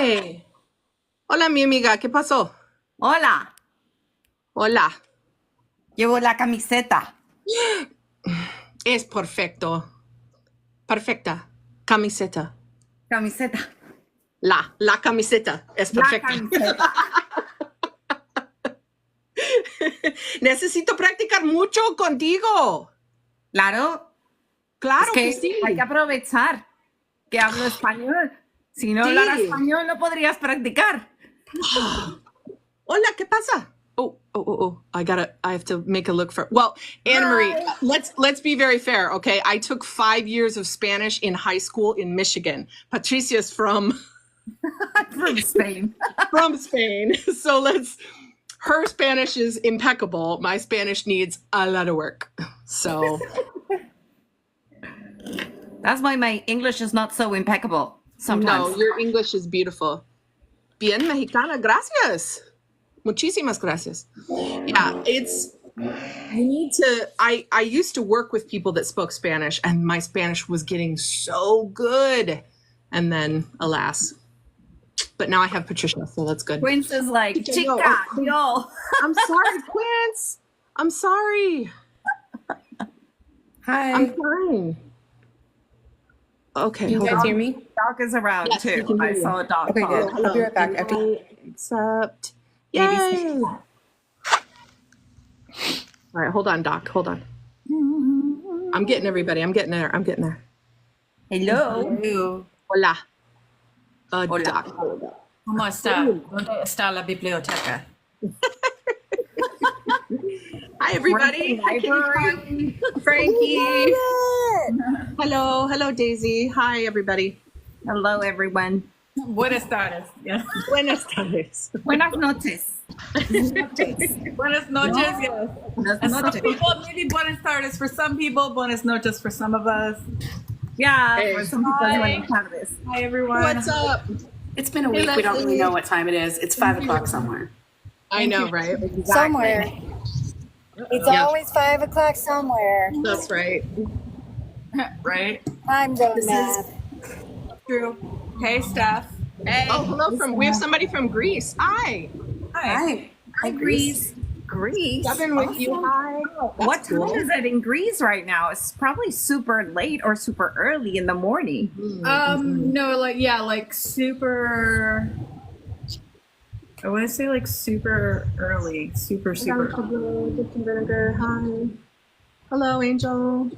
Hey. Hola, mi amiga, ¿qué pasó? Hola, Hola. llevo la camiseta. Es perfecto. Perfecta. Camiseta. Camiseta. La camiseta es La perfecta. camiseta. Necesito practicar mucho contigo. Claro, es Claro que que hay que sí. aprovechar que hablo español. Si no hablara Sí. español, no podrías practicar. Hola, ¿qué pasa? Oh. I have to make a look for, well, Anna Marie, Hi. let's be very fair, okay? I took 5 years of Spanish in high school in Michigan. Patricia's from I'm from Spain. Spain. So her Spanish is impeccable. My Spanish needs a lot of work. So, That's why my English is not so impeccable sometimes. no, your English is beautiful. Bien, mexicana, gracias. Muchísimas gracias. Yeah, you need to, I used to work with people that spoke Spanish, and my Spanish was getting so good. And then, alas. But now I have Patricia, so that's good. Quince is like, No, chica, yo. I'm sorry, Quince. I'm sorry. Hi. I'm fine. Okay, Can you hold guys on. hear me? Dog is around Yes, we too. can hear I you. saw a dog. Okay, good. call. I'll be right back after. Accept. Baby's- Yay! All right, hold on, Doc. Hold on. I'm getting everybody. I'm getting there. Hello. Hello. Hola. Hola. Doc. ¿Cómo está? ¿Dónde está la biblioteca? Hi, everybody. Library. Frankie. Hello, Daisy. Hi, everybody. Hello, everyone. Buenas tardes. Yeah. Buenas tardes. Buenas noches. Buenas noches. Yes. Buenas And some noches. people, maybe buenas tardes for some people, buenas noches for some of us. Yeah, Hey. for some people, Hi. buenas tardes. Hi, everyone. What's up? It's been a Hey, week. We don't really Leslie. know what time it is. It's 5 o'clock somewhere. I know, right? Somewhere. It's Yeah. always 5 o'clock somewhere. That's right. Right? Time zone math. True. Hey, Steph. Hey. Oh, hello we have somebody from Greece. Hi. Hi. Hi, Greece. Greece. Seven with you. Hi. What That's time cool. is it in Greece right now? It's probably super late or super early in the morning. No, like super. I want to say like super early. Super. Vinegar. Hi. Hello, Angel.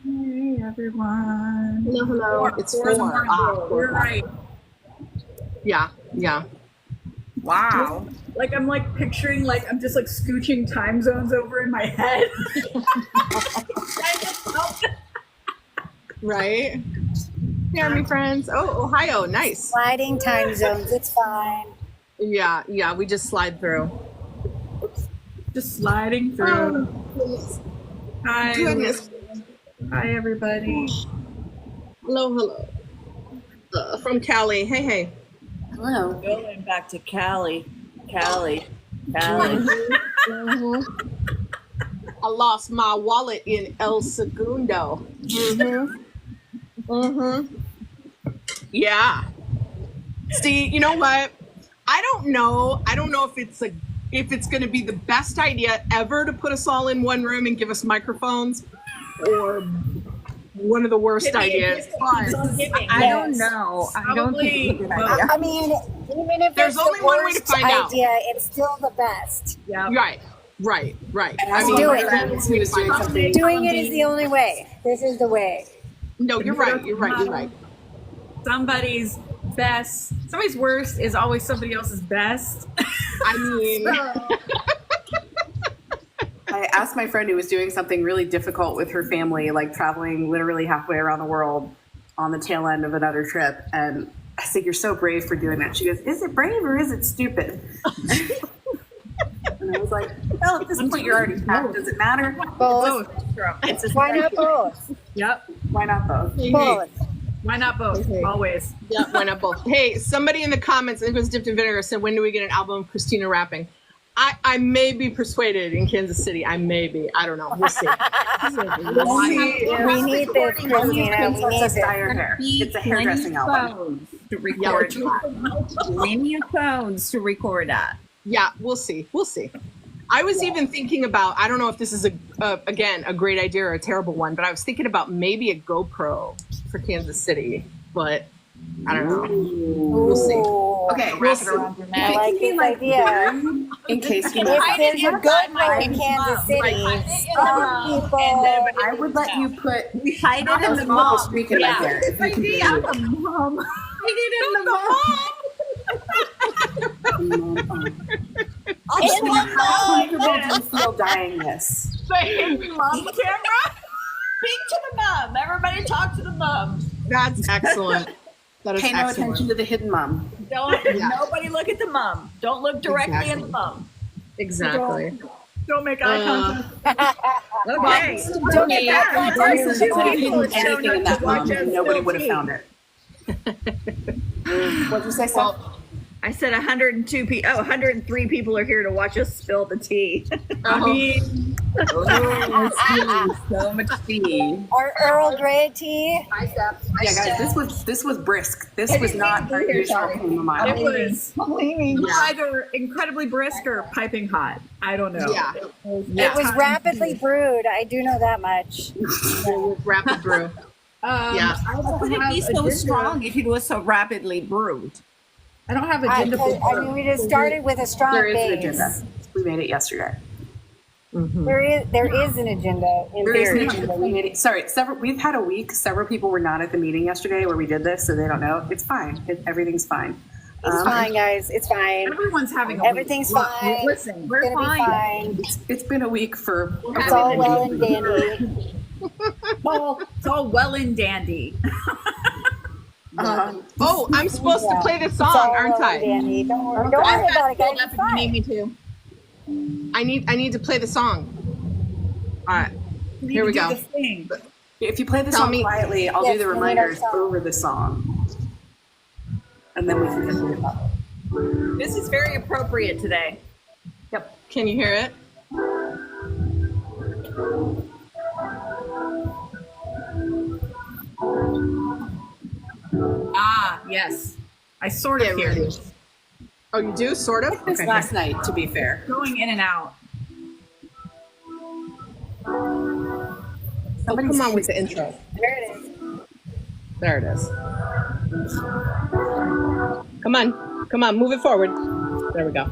Hey, everyone. Hello. It's 4. You're right. Yeah. Wow. Like I'm like picturing like I'm just like scooching time zones over in my head. Right? Here are my friends. Oh, Ohio. Nice. Sliding time zones. It's fine. Yeah. We just slide through. Just sliding through. Oh, Hi, goodness. hi everybody. Hello. From Cali. Hey. Hello. Going back to Cali. Mhm. I lost my wallet in El Segundo. Yeah. See, you know what? I don't know if it's going to be the best idea ever to put us all in one room and give us microphones, or one of the worst ideas. But I don't know. I don't think it's a good idea. I mean, even if There's it's only the one way to worst find out. idea, it's still the best. Yeah. right. I mean, do it. friends who was doing something. Doing it is the only way. This is the way. No, you're right. Somebody's best, somebody's worst is always somebody else's best. I mean, I asked my friend who was doing something really difficult with her family, like traveling literally halfway around the world on the tail end of another trip. And I said, "You're so brave for doing that." She goes, "Is it brave or is it stupid?" And I was like, "Well, at this point, you're already packed. Does it matter? Both. It's just Why not both? Yep. Why not both?" Both. Why not both? Okay. Always. yeah, why not both? Hey, somebody in the comments, I think it was Dipped in Vinegar, said, when do we get an album of Christina rapping? I may be persuaded in Kansas City. I may be. I don't know. We'll see. We need this, Christina. We need Princess this. dye her hair. It's a hairdressing album. to record. We need phones to record that. Yeah, we'll see. We'll see. I was even thinking about, I don't know if this is again a great idea or a terrible one, but I was thinking about maybe a GoPro for Kansas City, but I don't know. We'll see. Okay, We'll see. I like this idea. in case you If there's a good one in Kansas City, some people. I would let you put Hide it in the mom mom. streak it right there. If you can do it. Mom. Hide it in the mom. How comfortable do you feel dying this? Mom camera. Speak to the mom. Everybody talk to the mom. That's excellent. That is Pay no excellent. attention to the hidden mom. Nobody look at the mom. Don't look directly at the mom. Exactly. Don't make eye contact. Okay. Don't get that one. If Two you had people hidden have shown anything in up that to watch mom, us nobody spill would have tea. found it. What'd you say, Seth? I said 102 people. Oh, 103 people are here to watch us spill the tea. So much tea. Our Earl Grey tea. Yeah, guys, this was brisk. This was not our usual chamomile. It was either incredibly brisk or piping hot. I don't know. Yeah. It was rapidly brewed. I do know that much. Rapid brew. Yeah. How could it be so strong if it was so rapidly brewed? I don't have I agenda. mean, we just started with a strong There is an base. agenda. We made it yesterday. There is an agenda in There is an theory. agenda. We made it. Sorry, we've had a week. Several people were not at the meeting yesterday where we did this, so they don't know. It's fine. Everything's fine. It's fine, guys. It's fine. Everyone's having a Everything's week. fine. Listen, we're It's gonna be fine. fine. It's been a week for. It's all well and dandy. It's all well and dandy. Oh, I'm supposed to play the It's song, all aren't well and I? dandy. Don't worry about it, guys. It's fine. me to. I need to play the song. All right. Here we go. If you play the Tell song me- quietly, I'll Yes, do the we need our reminders song. over the song, and then we can get to it. This is very appropriate today. Yep. Can you hear it? Ah, yes. I sort of Get hear ready. it. Oh, you do? Sort of? It's Okay. last night, to be fair. Going in and out. Oh, come on with the intro. There it is. There it is. Come on. Come on. Move it forward. There we go.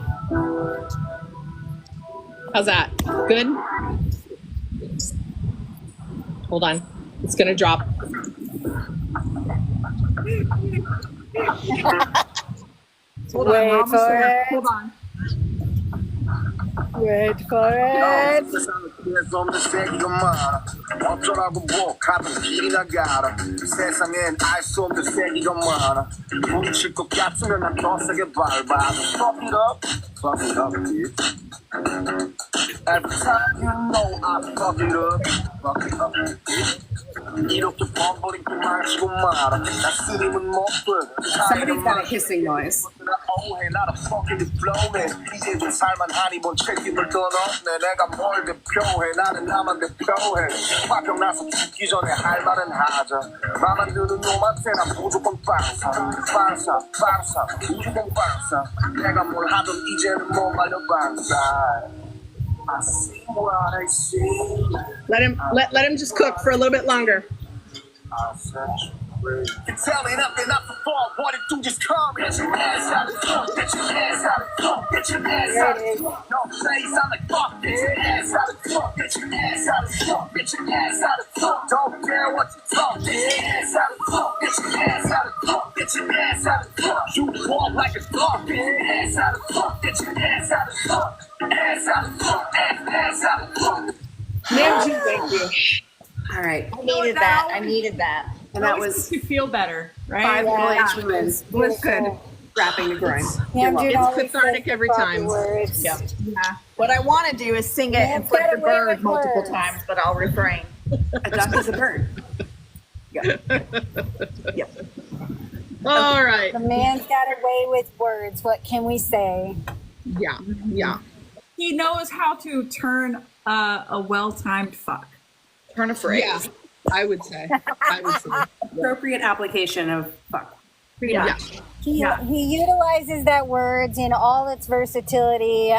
How's that? Good? Hold on. It's going to drop. Hold on, we're Wait almost for there. it. Hold on. Wait for it. 세상은 세기가 많아 어쩌라고 뭐 같은 길이나 가라 세상엔 알 수 없는 세기가 많아 뭉칠 것 같으면 난 더 세게 밟아 Fuck it up, dude. Every time you know I fuck it up, dude. 이렇게 범버리고 마시고 말아 나 쓰림은 못돼 Somebody's got a hissing noise. 오해 나라 fucking flow네 이제 좀 살만하니 뭔 책임을 떠넘네 내가 뭘 대표해 나는 나만 대표해 화병 나서 죽기 전에 할 말은 하자 맘만 드는 놈한테 난 무조건 빵사 무조건 빵사 내가 뭘 하든 이제는 못 말려 빵사 I see what I see Let him just cook for a little bit longer. I search You're telling up and up the fall, what it do, just come. Get your ass out of the phone, get your ass out of the phone, get your ass out of the phone. Don't say sound like fuck, get your ass out of the phone, get your ass out of the phone, get your ass out of the phone. Don't care what you talk, get your ass out of the phone, get your ass out of the phone, get your ass out of the phone. You walk like a dog, get your ass out of the phone, get your ass out of the phone, ass out of the phone, ass out of the phone. Thank you. All right. I needed that. I needed that. And that was to feel better, right? 5 Yeah. middle-aged women Was good. wrapping the groin. Pam June It's always cathartic says every proper time. Words. Yeah. What I want to do is sing it and flip get the away bird with multiple words. times, but I'll refrain. A duck is a bird. All right. The man's got away with words. What can we say? Yeah. Yeah. He knows how to turn a well-timed fuck. Turn a phrase. Yeah. I would say. Appropriate application of fuck. Pretty Yeah. much. He utilizes that words in all its versatility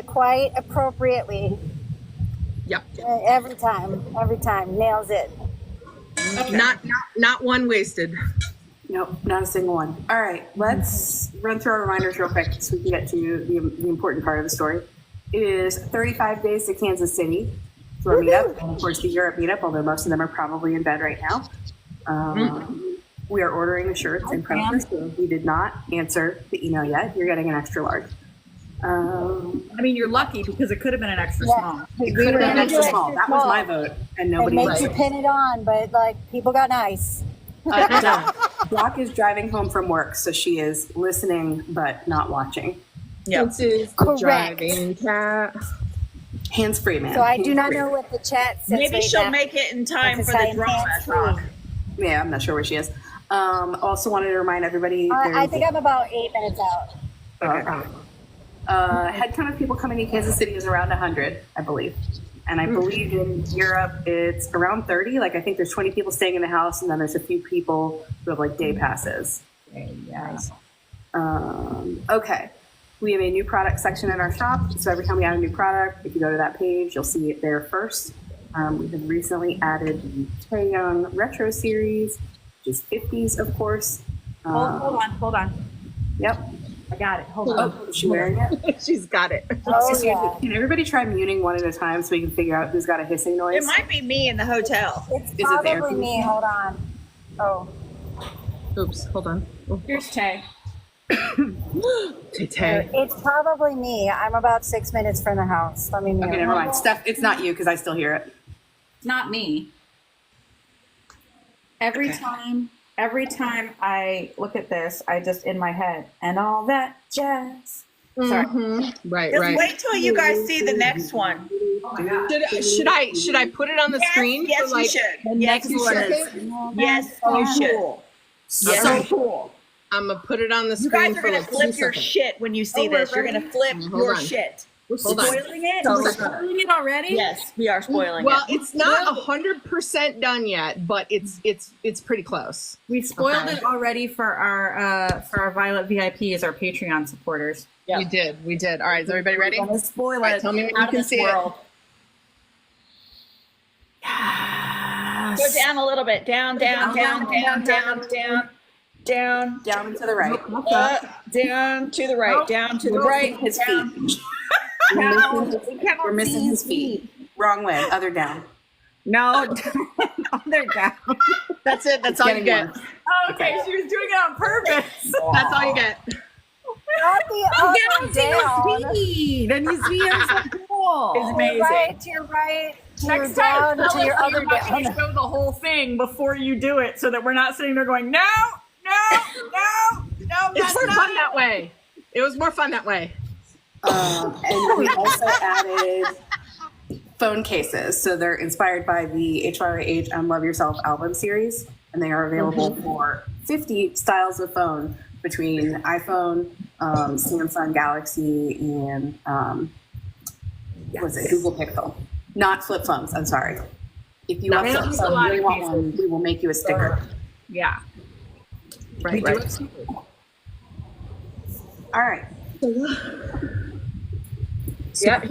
quite appropriately. Yep. Every time, nails it. Not one wasted. Nope, not a single one. All right, let's run through our reminders real quick so we can get to the important part of the story. It is 35 days to Kansas City for a meetup, and of course the Europe meetup, although most of them are probably in bed right now. We are ordering the shirts and prints, so if you did not answer the email yet, you're getting an extra large. I mean, you're lucky because it could have been an extra small. It could have been extra small. That was my vote, and It nobody makes you voted. pin it on, but like people got nice. Brock is driving home from work, so she is listening but not watching. This is the Correct. driving cat. Hands free, man. So I do not Hands-free. know what the chat says. Maybe right she'll now. make it in time Because for I the am drama at hands-free. Rock. Yeah, I'm not sure where she is. Also wanted to remind everybody. I think I'm about 8 minutes out. Headcount of people coming to Kansas City is around 100, I believe. And I believe in Europe it's around 30. Like I think there's 20 people staying in the house, and then there's a few people who have like day passes. Okay. We have a new product section in our shop. So every time we add a new product, if you go to that page, you'll see it there first. We have recently added the Taeyong Retro Series, which is 50s, of course. Hold on. Yep. I got it. Hold on. Oh, is she wearing it? She's got it. Oh yeah. Can everybody try muting one at a time so we can figure out who's got a hissing noise? It might be me in the hotel. It's Is it there? probably me. Hold on. Oh. Oops, hold on. Here's Tay. Tay. It's probably me. I'm about 6 minutes from the house. Let me mute. Okay, never mind. Steph, it's not you because I still hear it. It's not me. Every time I look at this, I just in my head and all that jazz. Sorry. Right, Just right. wait till you guys see the next one. Should I put it on the screen? Yes, for like, you should. Yes, you one should. is- Yes, you should. Yes, So you should. I'm gonna put it on the You screen guys are for gonna like flip 2 your seconds. shit when you see this. You're gonna flip Hold your on. shit. We're Hold on. spoiling it? So- We're spoiling it already? Yes, we are spoiling Well, it. it's not 100% done yet, but it's pretty close. We spoiled Okay. it already for our Violet VIPs, our Patreon supporters. Yeah. We did. All right, is everybody ready? We're gonna spoil All right, it. tell me when out you of can this see world. Yes. Go down a little bit. Down. Down and to the right. Down to the right. Down to the right. His Down. feet. Down. We're missing his feet. Wrong way. Other down. No, they're down. That's it. That's all you Getting get. worse. Oh, okay, she was doing it on purpose. That's all you get. Not the other down. feet, and you see her so cool. It's To amazing. your right, to your right, to your Next time, down, tell to your us other you're not down. going to show the whole thing before you do it, so that we're not sitting there going, no, It's that's more not fun it. that way. It was more fun that way. And we also added phone cases. So they're inspired by the HYH Love Yourself album series. And they are available for 50 styles of phone between iPhone, Samsung Galaxy, and Google Pixel. Not flip phones, I'm sorry. If you No, want they flip don't use a phone, lot you really of want cases. one, we will make you a sticker. Yeah. Right, We do right. it. All right. Yep,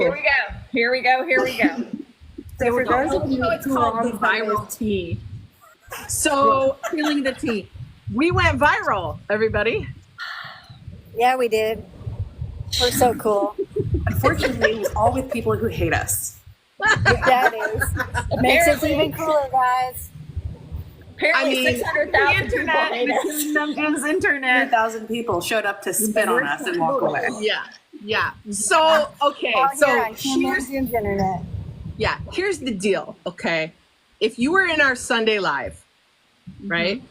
here we go. So for those of you it's who called are the on viral tea, So feeling the tea. we went viral, everybody. Yeah, we did. We're so cool. Unfortunately, it was all with people who hate us. That is. Makes us even cooler, guys. Apparently, I mean, 600,000 people hate us. Is internet. 100,000 people showed up to spit on us and walk away. Yeah. So okay, All so here on here's Kim internet. here's the deal. Okay, if you were in our Sunday Live, right,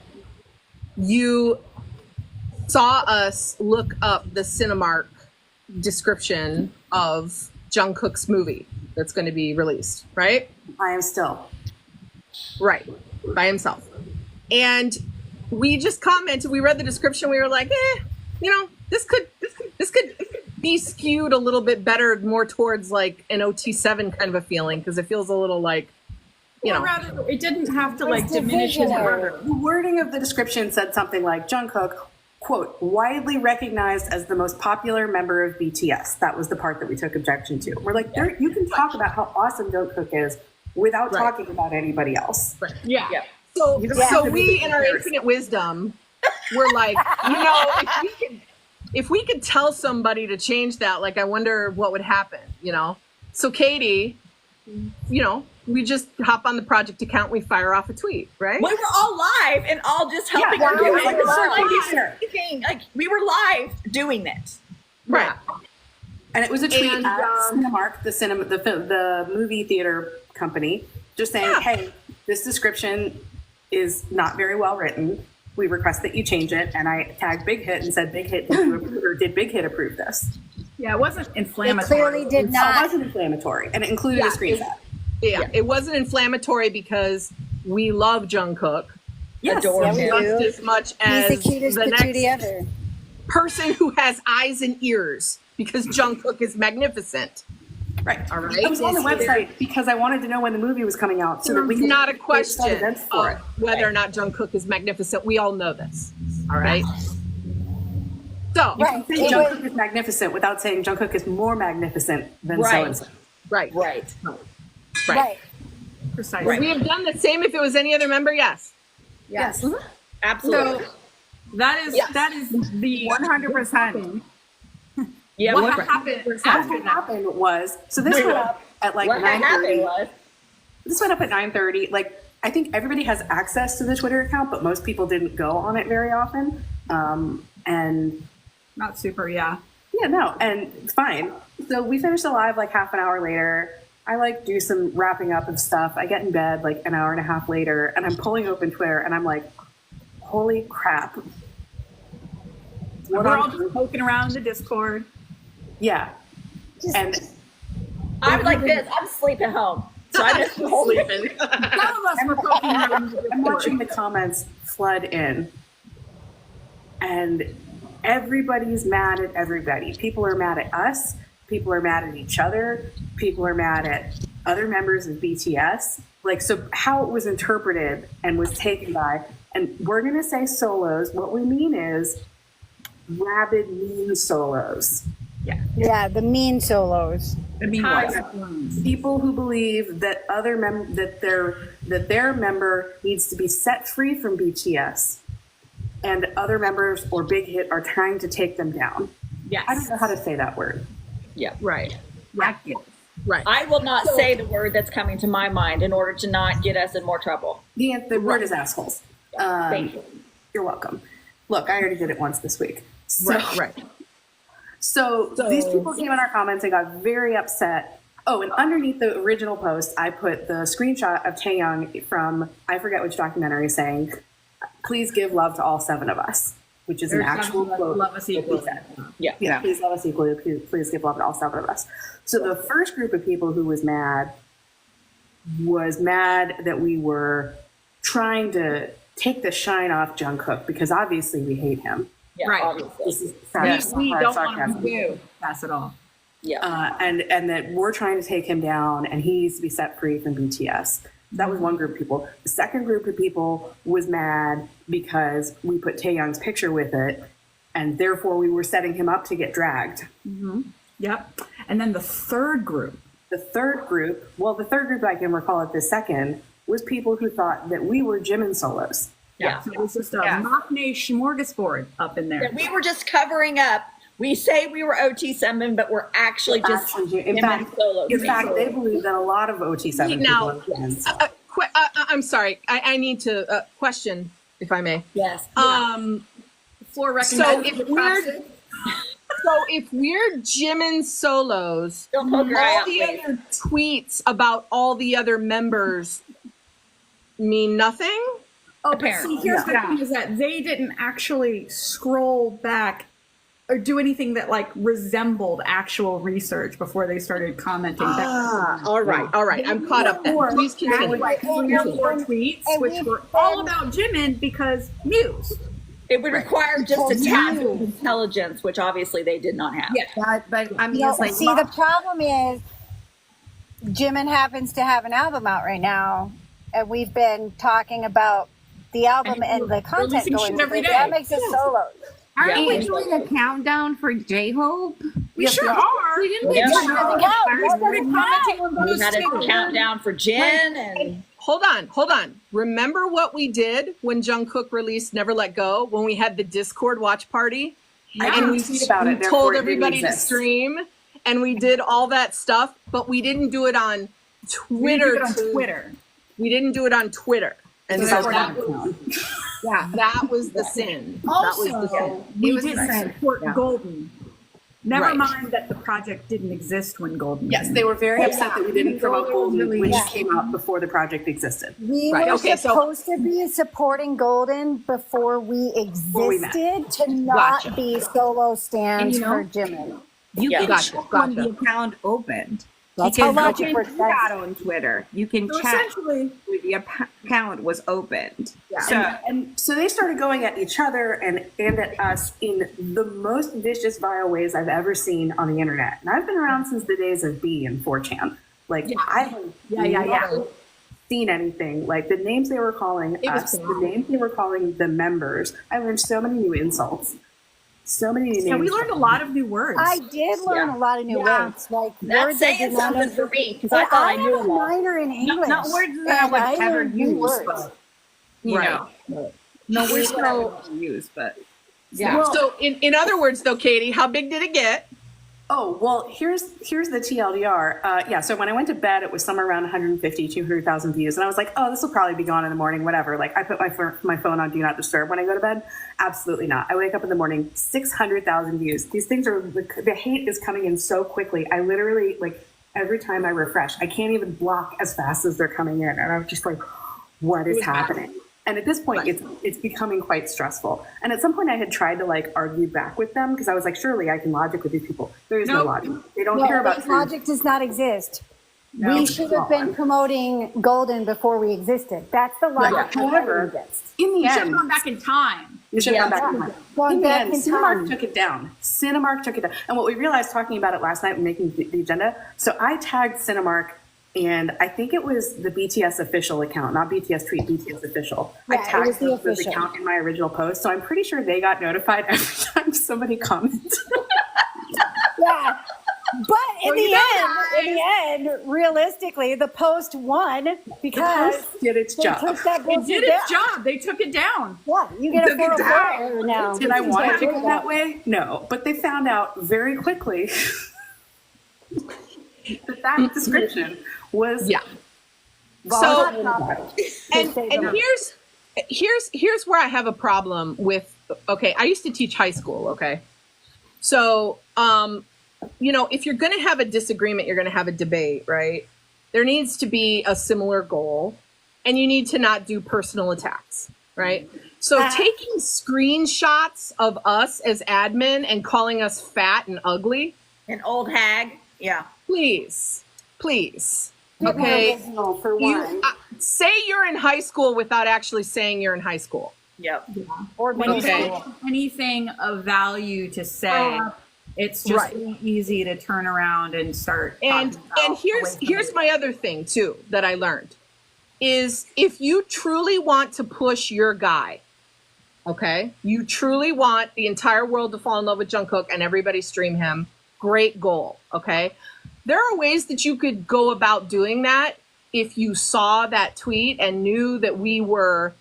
you saw us look up the Cinemark description of Jungkook's movie that's going to be released, right? I am still. Right, by himself. And we just commented, we read the description, we were like, this could be skewed a little bit better, more towards like an OT7 kind of a feeling, because it feels a little like, Or rather, it didn't have to like It's diminish his divisionary. murder. The wording of the description said something like Jungkook quote, widely recognized as the most popular member of BTS. That was the part that we took objection to. We're like, you can talk about how awesome Jungkook is without talking about anybody else. Right. Yeah. So we, in our infinite wisdom, we're like, if we could tell somebody to change that, like, I wonder what would happen, So Katie, we just hop on the project account, we fire off a tweet, right? We were all live and all just helping her do it. Like, we were live doing it. Right. And it was a tweet And, at Cinemark, the movie theater company, just saying, hey, this description is not very well written. We request that you change it. And I tagged Big Hit and said, Big Hit, did Big Hit approve this? Yeah, it wasn't It inflammatory. clearly did It not. wasn't inflammatory, and it included a screenshot. It wasn't inflammatory because we love Jungkook Yes. Adore Yeah, we him. do. just as much as He's the cutest the patootie next ever. person who has eyes and ears, because Jungkook is magnificent. Right. All right. I was on the website because I wanted to know when the movie was coming out, so that we It's could not a create some question events for of it. whether or not Jungkook is magnificent. We all know this. All right. So, Right. Saying It Jungkook was- is magnificent without saying Jungkook is more magnificent than Right. so-and-so. right. Right. Right. Precisely. Would we have done the same if it was any other member? Yes. Yes. Absolutely. So that is the 100%. Yeah. what What happened What after that. happened was, so this went up at like happened 9:30. was, This went up at 9:30. Like, I think everybody has access to the Twitter account, but most people didn't go on it very often. And Not super, yeah. yeah, no, and fine. So we finished the live like half an hour later. I like do some wrapping up of stuff. I get in bed like an hour and a half later, and I'm pulling open Twitter, and I'm like, holy crap. We're all just poking around in the Discord. Yeah. And I'm like this. I'm sleeping home. So I just Sleeping. Some of us were poking around in the I'm Discord. watching the comments flood in, and everybody's mad at everybody. People are mad at us. People are mad at each other. People are mad at other members of BTS. Like, so how it was interpreted and was taken by, and we're going to say solos. What we mean is rabid, mean solos. Yeah, the mean solos. I mean, People who believe that that their member needs to be set free from BTS, and other members or Big Hit are trying to take them down. yes. I don't know how to say that word. Yeah. Right. Miraculous. Right. I will not say the word that's coming to my mind in order to not get us in more trouble. The word is assholes. Thank you. You're welcome. Look, I already did it once this week. So, Right. So these people came in our comments and got very upset. Oh, and underneath the original post, I put the screenshot of Taeyong from, I forget which documentary, saying, please give love to all 7 of us, which is an actual quote. Love us that he equally. said. Yeah. Please love us equally. Please give love to all 7 of us. So the first group of people who was mad that we were trying to take the shine off Jungkook, because obviously we hate him. Yeah. Right. Obviously. This is We don't want sarcasm. to do pass it all. Yeah. And that we're trying to take him down, and he needs to be set free from BTS. That was one group of people. The second group of people was mad because we put Taeyong's picture with it, and therefore we were setting him up to get dragged. Yep. And then the third group. The third group I can recall at this second, was people who thought that we were Jimin solos. Yeah. So it was just a Machne smorgasbord up in there. That we were just covering up. We say we were OT7, but we're actually just In him fact, and solos. in fact, they believe that a lot of OT7 Now, people are Jimin. I'm sorry. I need to question, if I may. Yes. Floor So recognizes if we're Jimin solos, Don't poke your eye all out, the please. other tweets about all the other members mean nothing? Oh, but Apparently. see, here's the thing is that they didn't actually scroll back or do anything that like resembled actual research before they started commenting. All right. I'm caught up then. Please continue. Like 3 or 4 tweets, which were all about Jimin because news. It would require just a tad of intelligence, which obviously they did not have. But I mean, No, it's like, see, the problem is Jimin happens to have an album out right now, and we've been talking about the album and the content releasing going shit every with it. day. That makes it solos. Aren't Yeah. we doing a countdown for J-Hope? We sure are. We didn't Yeah. we Yeah. commenting on We those had a things. countdown for Jen and Hold on. Remember what we did when Jungkook released Never Let Go, when we had the Discord watch party? And we tweet about it, therefore told it didn't everybody to exist. stream, and we did all that stuff, but we didn't do it on We Twitter. do it on Twitter. We didn't do it on Twitter. And So so that's that was the sin. That was the sin. Also, we was didn't the- support yeah. Golden. Never Right. mind that the project didn't exist when Golden. Yes, came they out. were very upset that we didn't promote Golden, which Yeah. came out before the project existed. We Right, were okay, so- supposed to be supporting Golden before we we met. existed to not Gotcha. be solo stands And you know- for Jimin. You Yeah. can Gotcha, check when the gotcha. account opened. That's how Because logic you works. can do that on Twitter. You can So chat essentially, when the account was opened. yeah. So And so they started going at each other and at us in the most vicious, vile ways I've ever seen on the internet. And I've been around since the days of B and 4chan. Like, I haven't never seen anything. Like, the names they were calling It was us, the phenomenal. names they were calling the members. I learned so many new insults. So many new names. Yeah, we learned a lot of new words. I did learn a lot of new Yeah. words, like that's words I saying did not something understand. for me because I And thought I I knew have a them all. minor in English. not words that I and would I ever learned new use, words. but you Right. know, no words that I would use, but Yeah. Well- So in other words, though, Katie, how big did it get? Oh, well, here's the TLDR. Yeah, so when I went to bed, it was somewhere around 150, 200,000 views. And I was like, oh, this will probably be gone in the morning, whatever. Like, I put my phone on Do Not Disturb when I go to bed. Absolutely not. I wake up in the morning, 600,000 views. These things are, the hate is coming in so quickly. I literally, like, every time I refresh, I can't even block as fast as they're coming in. And I'm just like, what is happening? And at this point, it's becoming quite stressful. And at some point, I had tried to like argue back with them because I was like, surely I can logic with these people. There is no logic. They don't care about truth. Logic does not exist. We should have been promoting Golden before we existed. That's the logic. However, in the We should have end, gone back in time. you should have gone back in time. Gone In the back end, in Cinemark time. took it down. Cinemark took it down. And what we realized talking about it last night and making the agenda, so I tagged Cinemark, and I think it was the BTS official account, not BTS tweet, BTS official. Yeah, I it tagged was the this official. account in my original post, so I'm pretty sure they got notified every time somebody commented. Yeah. But in the end, realistically, the post won because Did its they job. took that It bullshit did its down. job. They took it down. Yeah, you get a Took it 404 down. error now. Did I want it to go Yeah. that way? No, but they found out very quickly that description was Yeah. volatile. And here's where I have a problem with. Okay, I used to teach high school. Okay, so you know, if you're going to have a disagreement, you're going to have a debate, right? There needs to be a similar goal, and you need to not do personal attacks, right? So taking screenshots of us as admin and calling us fat and ugly, An old hag. Yeah. please. Get more Okay, original for you one. say you're in high school without actually saying you're in high school. Yep. Or When you Okay. don't have anything of value to say, it's just Right. really easy to turn around and start. And talking about and here's away from here's it. my other thing too that I learned is if you truly want to push your guy, okay, you truly want the entire world to fall in love with Jungkook and everybody stream him, great goal, okay? There are ways that you could go about doing that if you saw that tweet and knew that we were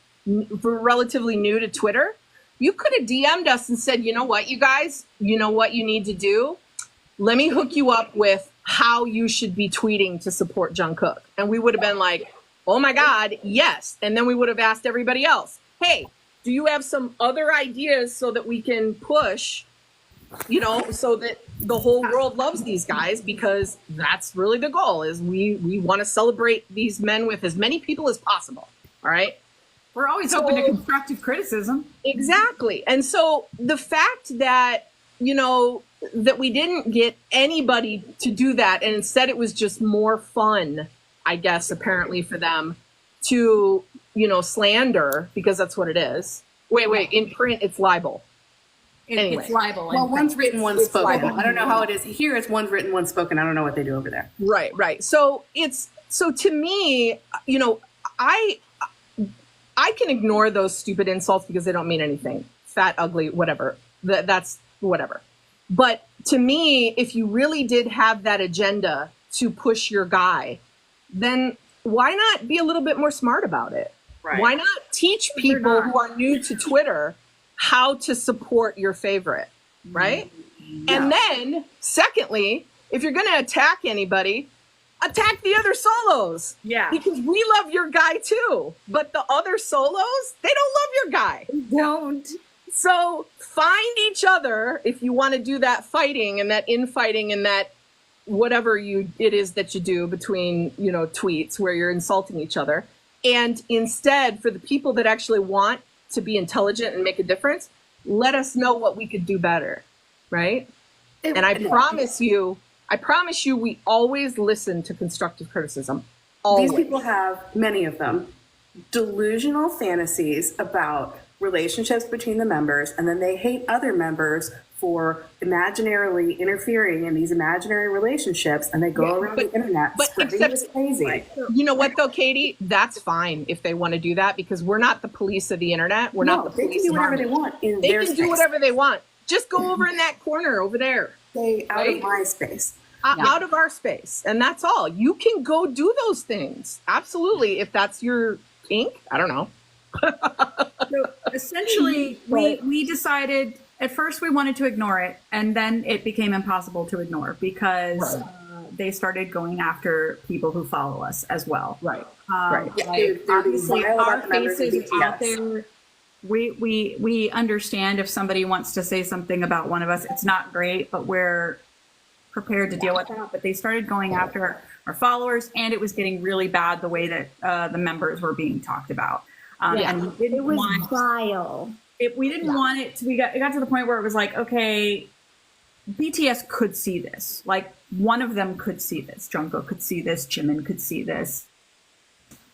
relatively new to Twitter. You could have DM'd us and said, you know what, you guys, you know what you need to do? Let me hook you up with how you should be tweeting to support Jungkook. And we would have been like, oh my God, yes. And then we would have asked everybody else, hey, do you have some other ideas so that we can push, you know, so that the whole world loves these guys? Because that's really the goal, is we want to celebrate these men with as many people as possible. All right. We're always open to constructive criticism. Exactly. And so the fact that, you know, that we didn't get anybody to do that, and instead it was just more fun, I guess, apparently for them to, you know, slander, because that's what it is. Wait, in print, it's libel. Anyway. It's libel. Well, and one's written, one's It's spoken. libel. I don't know how it is here. It's one's written, one's spoken. I don't know what they do over there. Right. So to me, you know, I can ignore those stupid insults because they don't mean anything. Fat, ugly, whatever. That's whatever. But to me, if you really did have that agenda to push your guy, then why not be a little bit more smart about it? Right. Why not teach people who are new to Twitter how to support your favorite, right? And then, secondly, if you're going to attack anybody, attack the other solos. Yeah. Because we love your guy too. But the other solos, they don't love your guy. Don't. So find each other if you want to do that fighting and that infighting and that whatever it is that you do between, tweets where you're insulting each other. And instead, for the people that actually want to be intelligent and make a difference, let us know what we could do better, right? And I promise you, we always listen to constructive criticism. Always. These people have, many of them, delusional fantasies about relationships between the members, and then they hate other members for imaginarily interfering in these imaginary relationships, and they go around the internet spreading this crazy. You know what, though, Katie? That's fine if they want to do that, because we're not the police of the internet. We're not the police. They can do whatever they want in they their can space. Do whatever they want. Just go over in that corner over there. Stay out of my space. Out of our space. And that's all. You can go do those things. Absolutely. If that's your kink. I don't know. So essentially, we decided at first we wanted to ignore it, and then it became impossible to ignore because they started going after people who follow us as well. Right. Obviously, our faces out there. We understand if somebody wants to say something about one of us. It's not great, but we're prepared to deal with that. But they started going after our followers, and it was getting really bad the way that the members were being talked about. And it was vile. We didn't want it to, it got to the point where it was like, okay, BTS could see this. Like, one of them could see this. Jungkook could see this. Jimin could see this.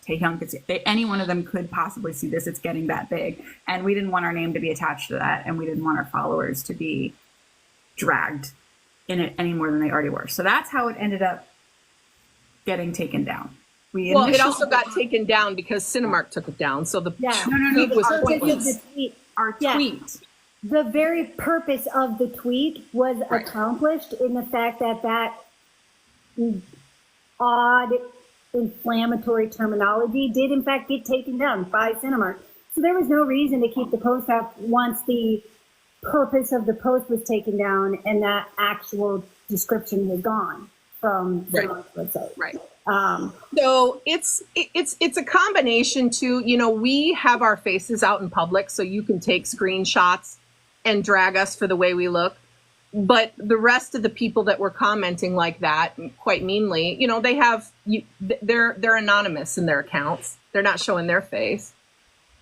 Taehyung could see it. Any one of them could possibly see this. It's getting that big. And we didn't want our name to be attached to that. And we didn't want our followers to be dragged in it any more than they already were. So that's how it ended up getting taken down. It also got taken down because Cinemark took it down. So the tweet was pointless. Our tweet. The very purpose of the tweet was accomplished in the fact that odd inflammatory terminology did in fact get taken down by Cinemark. So there was no reason to keep the post up once the purpose of the post was taken down and that actual description was gone from Cinemark's website. Right. So it's a combination too. We have our faces out in public, so you can take screenshots and drag us for the way we look. But the rest of the people that were commenting like that, quite meanly, they're anonymous in their accounts. They're not showing their face.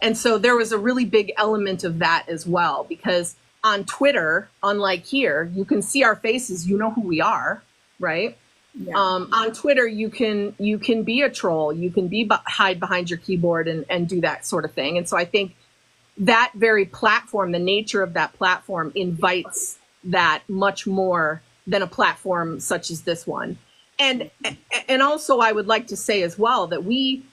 And so there was a really big element of that as well, because on Twitter, unlike here, you can see our faces. You know who we are, right? Yeah. On Twitter, you can be a troll. You can hide behind your keyboard and do that sort of thing. And so I think that very platform, the nature of that platform, invites that much more than a platform such as this one. And also, I would like to say as well that we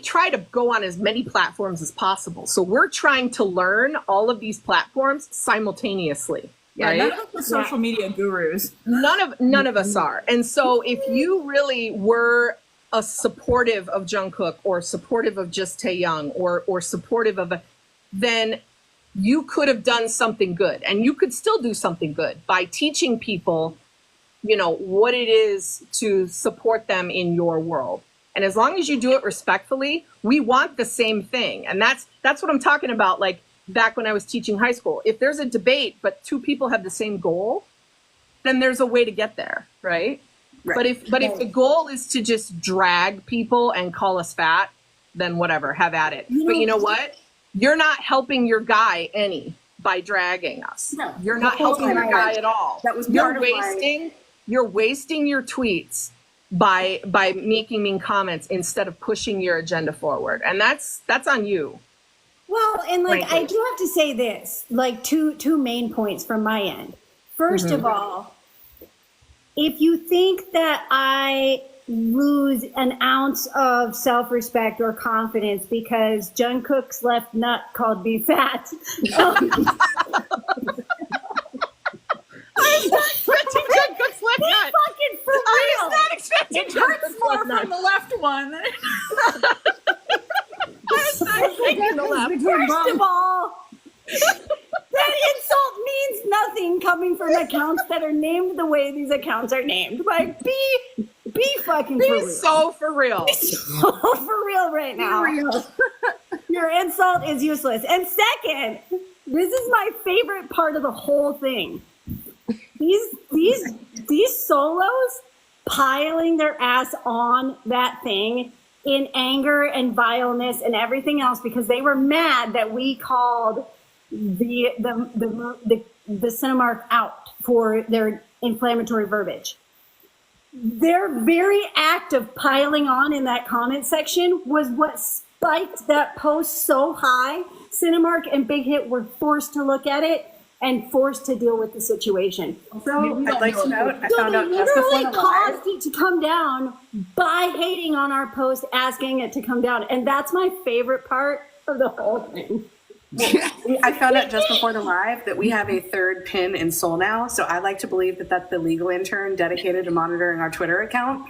try to go on as many platforms as possible. So we're trying to learn all of these platforms simultaneously. Yeah, right? none of us are social media gurus. None of us are. And so if you really were a supportive of Jungkook or supportive of just Taehyung or supportive of then you could have done something good, and you could still do something good by teaching people, what it is to support them in your world. And as long as you do it respectfully, we want the same thing. And that's what I'm talking about. Like, back when I was teaching high school, if there's a debate, but two people have the same goal, then there's a way to get there, right? But if the goal is to just drag people and call us fat, then whatever, have at it. But you know what? You're not helping your guy any by dragging us. No, you're not helping your guy at all. That was you're wasting your tweets by making mean comments instead of pushing your agenda forward. And that's on you. Well, and I do have to say this, two main points from my end. First of all, if you think that I lose an ounce of self-respect or confidence because Jungkook's left nut called be fat. I'm not expecting Jungkook's left nut. Fucking for I real. was not expecting It hurts Jungkook's more left nut. from the left one. Taking the left. First of all, that insult means nothing coming from accounts that are named the way these accounts are named. Like, be fucking for real. He's so for real. For real right now. Your insult is useless. And second, this is my favorite part of the whole thing. These solos piling their ass on that thing in anger and vileness and everything else because they were mad that we called the Cinemark out for their inflammatory verbiage. Their very act of piling on in that comment section was what spiked that post so high. Cinemark and Big Hit were forced to look at it and forced to deal with the situation. So I'd like to note, I So found they out just before literally the live. caused it to come down by hating on our post, asking it to come down. And that's my favorite part of the whole thing. I found out just before the live that we have a third pin in Seoul now. So I like to believe that that's the legal intern dedicated to monitoring our Twitter account.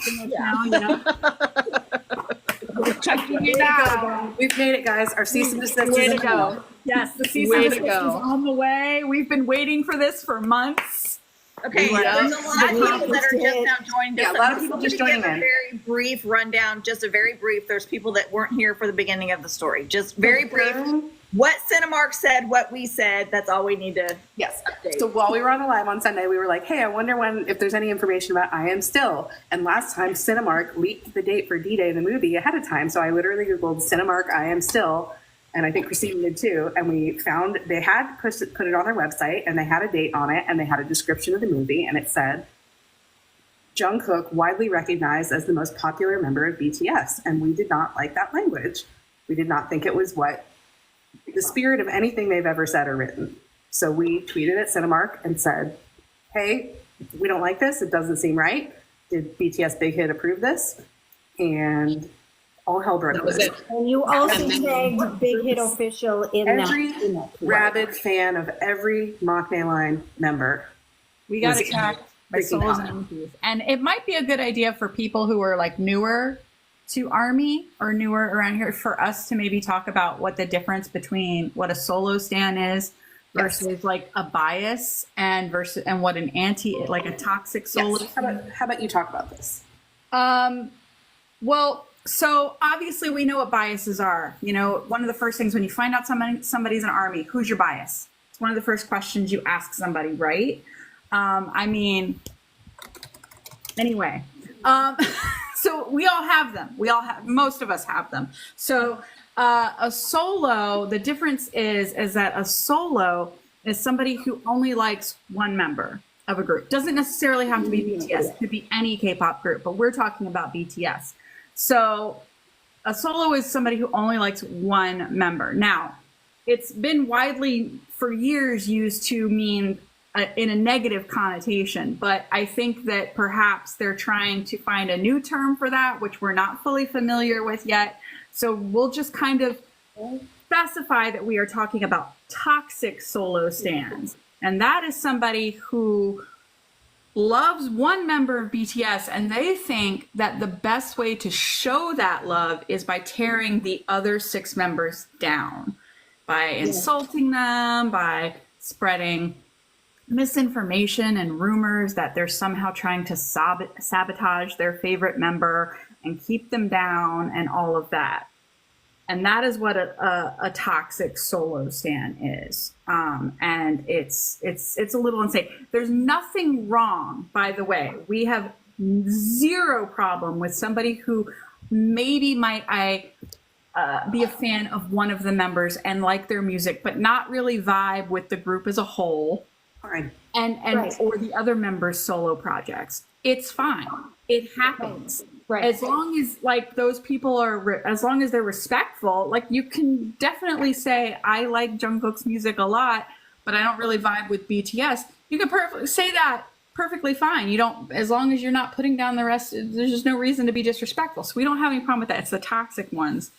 Checking it out. We've made it, guys. Our cease and desist Way is to in. go. Yes, the cease Way and to desist is go. on the way. We've been waiting for this for months. Okay, Yeah. there's a lot of people that are just now joining. Yeah, a lot of people just joining give a in. very brief rundown, just a very brief. There's people that weren't here for the beginning of the story. Just very brief. What Cinemark said, what we said. That's all we need to. Yes. So while we were on the live on Sunday, we were like, hey, I wonder if there's any information about I Am Still. And last time Cinemark leaked the date for D-Day, the movie, ahead of time. So I literally Googled Cinemark I Am Still. And I think Christine did too. And we found they had put it on their website and they had a date on it and they had a description of the movie. And it said, Jungkook, widely recognized as the most popular member of BTS. And we did not like that language. We did not think it was what the spirit of anything they've ever said or written. So we tweeted at Cinemark and said, hey, we don't like this. It doesn't seem right. Did BTS Big Hit approve this? And all hell broke That was loose. it. And you also tagged Big Hit Official in Every that. rabid fan of every Machne Line member. We got Was attacked by freaking souls out. and monkeys. And it might be a good idea for people who are like newer to Army or newer around here for us to maybe talk about what the difference between what a solo stan is versus like a bias and what an like a toxic solo. Yes. How about you talk about this? Well, so obviously we know what biases are. You know, one of the first things when you find out somebody's an Army, who's your bias? It's one of the first questions you ask somebody, right? I mean, anyway, so we all have them. Most of us have them. So a solo, the difference is that a solo is somebody who only likes one member of a group. Doesn't necessarily have to be BTS. It could be any K-pop group, but we're talking about BTS. So a solo is somebody who only likes one member. Now, it's been widely for years used to mean in a negative connotation, but I think that perhaps they're trying to find a new term for that, which we're not fully familiar with yet. So we'll just kind of specify that we are talking about toxic solo stans. And that is somebody who loves one member of BTS and they think that the best way to show that love is by tearing the other 6 members down, by insulting them, by spreading misinformation and rumors that they're somehow trying to sabotage their favorite member and keep them down and all of that. And that is what a toxic solo stan is. And it's a little insane. There's nothing wrong, by the way. We have zero problem with somebody who maybe might be a fan of one of the members and like their music, but not really vibe with the group as a whole. Fine. And right. Or the other members' solo projects. It's fine. It happens. Right. As long as like those people are, as long as they're respectful, like you can definitely say, I like Jungkook's music a lot, but I don't really vibe with BTS. You can perfectly say that perfectly fine. You don't, as long as you're not putting down the rest, there's just no reason to be disrespectful. So we don't have any problem with that. It's the toxic ones.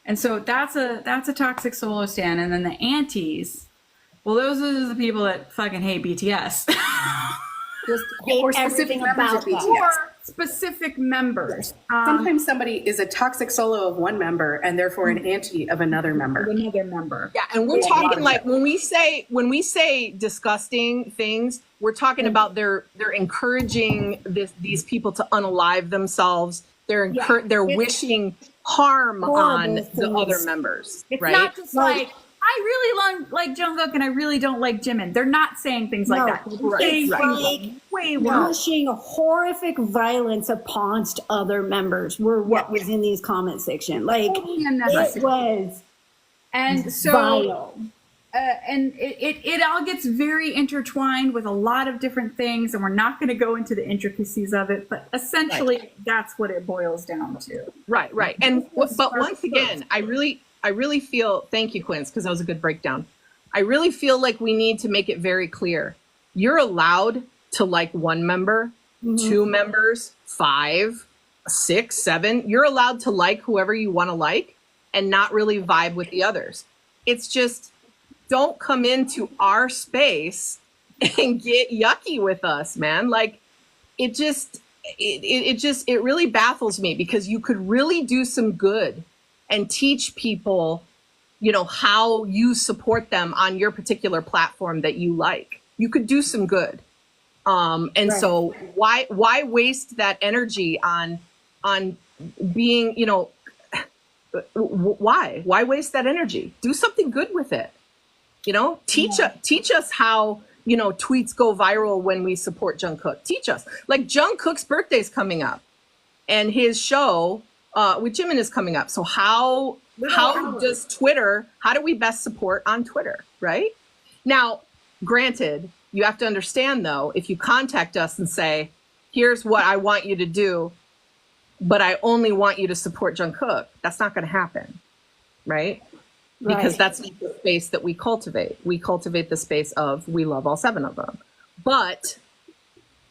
And so that's a toxic solo stan. And then the antis, well, those are the people that fucking hate BTS. Just hate Or specific everything members of about that. BTS. Or specific members. Sometimes somebody is a toxic solo of one member and therefore an anti of another member. Another member. Yeah, and we're talking like when we say disgusting things, we're talking about they're encouraging these people to unalive themselves. They're wishing harm on the other members. It's right? not just like, I really like Jungkook and I really don't like Jimin. They're not saying things like that. They're saying things way worse. Wishing horrific violence upon other members were what was in these comment section. Like, Totally it unnecessary. was And so, vile. and it all gets very intertwined with a lot of different things, and we're not going to go into the intricacies of it, but essentially that's what it boils down to. Right. And but once again, I really feel, thank you, Quince, because that was a good breakdown. I really feel like we need to make it very clear. You're allowed to like one member, two members, 5, 6, 7. You're allowed to like whoever you want to like and not really vibe with the others. It's just, don't come into our space and get yucky with us, man. Like, it really baffles me, because you could really do some good and teach people, how you support them on your particular platform that you like. You could do some good. So why waste that energy on being, why waste that energy? Do something good with it. Teach us how, tweets go viral when we support Jungkook. Teach us. Like, Jungkook's birthday's coming up and his show with Jimin is coming up. So how does Twitter, how do we best support on Twitter, right? Now, granted, you have to understand, though, if you contact us and say, here's what I want you to do, but I only want you to support Jungkook, that's not going to happen, right? Because that's the space that we cultivate. We cultivate the space of, we love all 7 of them. But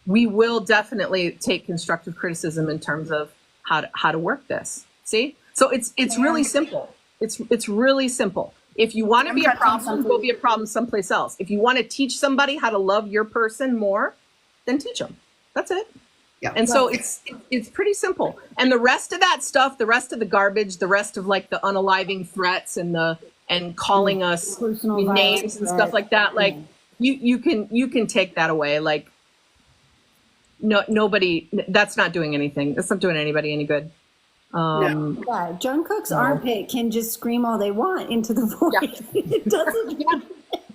we will definitely take constructive criticism in terms of how to work this. See? So it's really simple. It's really simple. If you want to be a problem, go be a problem someplace else. If you want to teach somebody how to love your person more, then teach them. That's it. Yeah. And so it's pretty simple. And the rest of that stuff, the rest of the garbage, the rest of like the unaliving threats and calling us names and stuff like that, like you can take that away. Like, nobody, that's not doing anything. That's not doing anybody any good. Jungkook's armpit can just scream all they want into the void. It doesn't.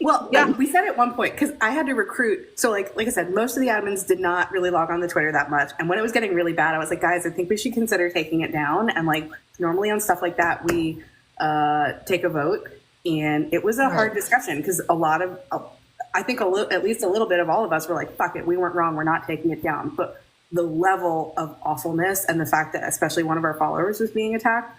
Well, we said at one point, because I had to recruit. So like I said, most of the admins did not really log on the Twitter that much. And when it was getting really bad, I was like, guys, I think we should consider taking it down. And like, normally on stuff like that, we take a vote. And it was a hard discussion, because a lot of, I think at least a little bit of all of us were like, fuck it, we weren't wrong, we're not taking it down. But the level of awfulness and the fact that especially one of our followers was being attacked,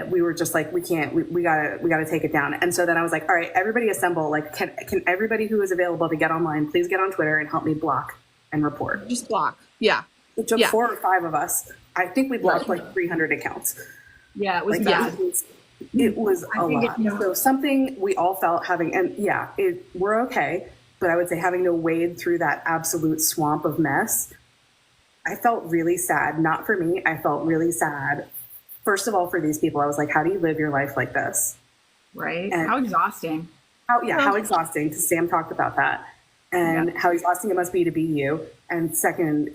we were just like, we can't, we gotta take it down. And so then I was like, all right, everybody assemble. Like, can everybody who is available to get online, please get on Twitter and help me block and report. Just block. Yeah. It took 4 or 5 of us. I think we blocked like 300 accounts. Yeah, it was like, bad. It was a lot. So something we all felt having, and we're okay, but I would say having to wade through that absolute swamp of mess, I felt really sad. Not for me. I felt really sad. First of all, for these people, I was like, how do you live your life like this? Right. And how exhausting. How exhausting, because Sam talked about that. And how exhausting it must be to be you. And second,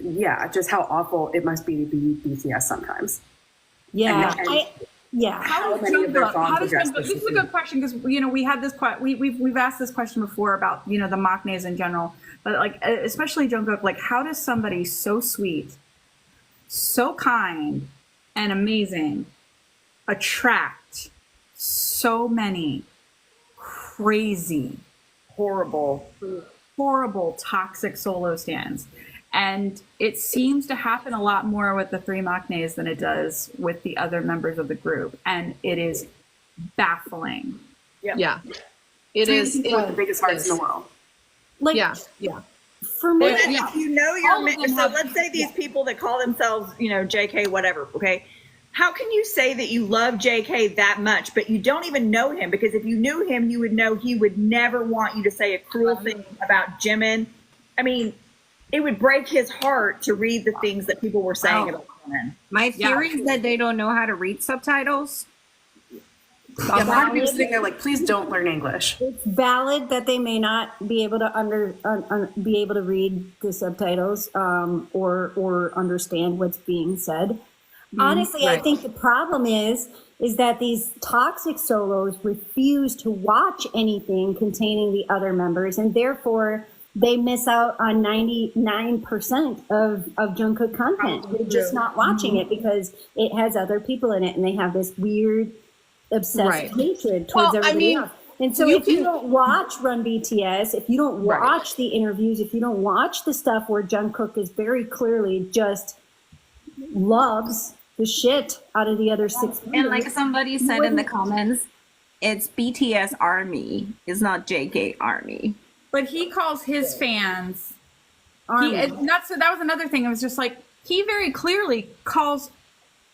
just how awful it must be to be BTS sometimes. Yeah. How many of their songs address this is a good question, because we had this we've asked this question before about the maknaes in general, but like especially Jungkook, like how does somebody so sweet, so kind, and amazing attract so many crazy, horrible, toxic solo stans? And it seems to happen a lot more with the 3 maknaes than it does with the other members of the group. And it is baffling. Yeah. It is one of the biggest hearts in the world. Like, For me, But if you know your, All of them so have- let's say these people that call themselves, JK, whatever, okay? How can you say that you love JK that much, but you don't even know him? Because if you knew him, you would know he would never want you to say a cruel thing about Jimin. I mean, it would break his heart to read the things that people were saying about Jimin. My theory is that they don't know how to read subtitles. Yeah, part of me was thinking, like, please don't learn English. it's valid that they may not be able to be able to read the subtitles or understand what's being said. Honestly, I think the problem is that these toxic solos refuse to watch anything containing the other members, and therefore they miss out on 99% of Jungkook content. They're just not watching it because it has other people in it, and they have this weird obsessive hatred towards everybody else. And so if you don't watch Run BTS, if you don't watch the interviews, if you don't watch the stuff where Jungkook is very clearly just loves the shit out of the other 6 members. And like somebody said in the comments, it's BTS Army. It's not JK Army. But he calls his fans. Army. That was another thing. It was just like he very clearly calls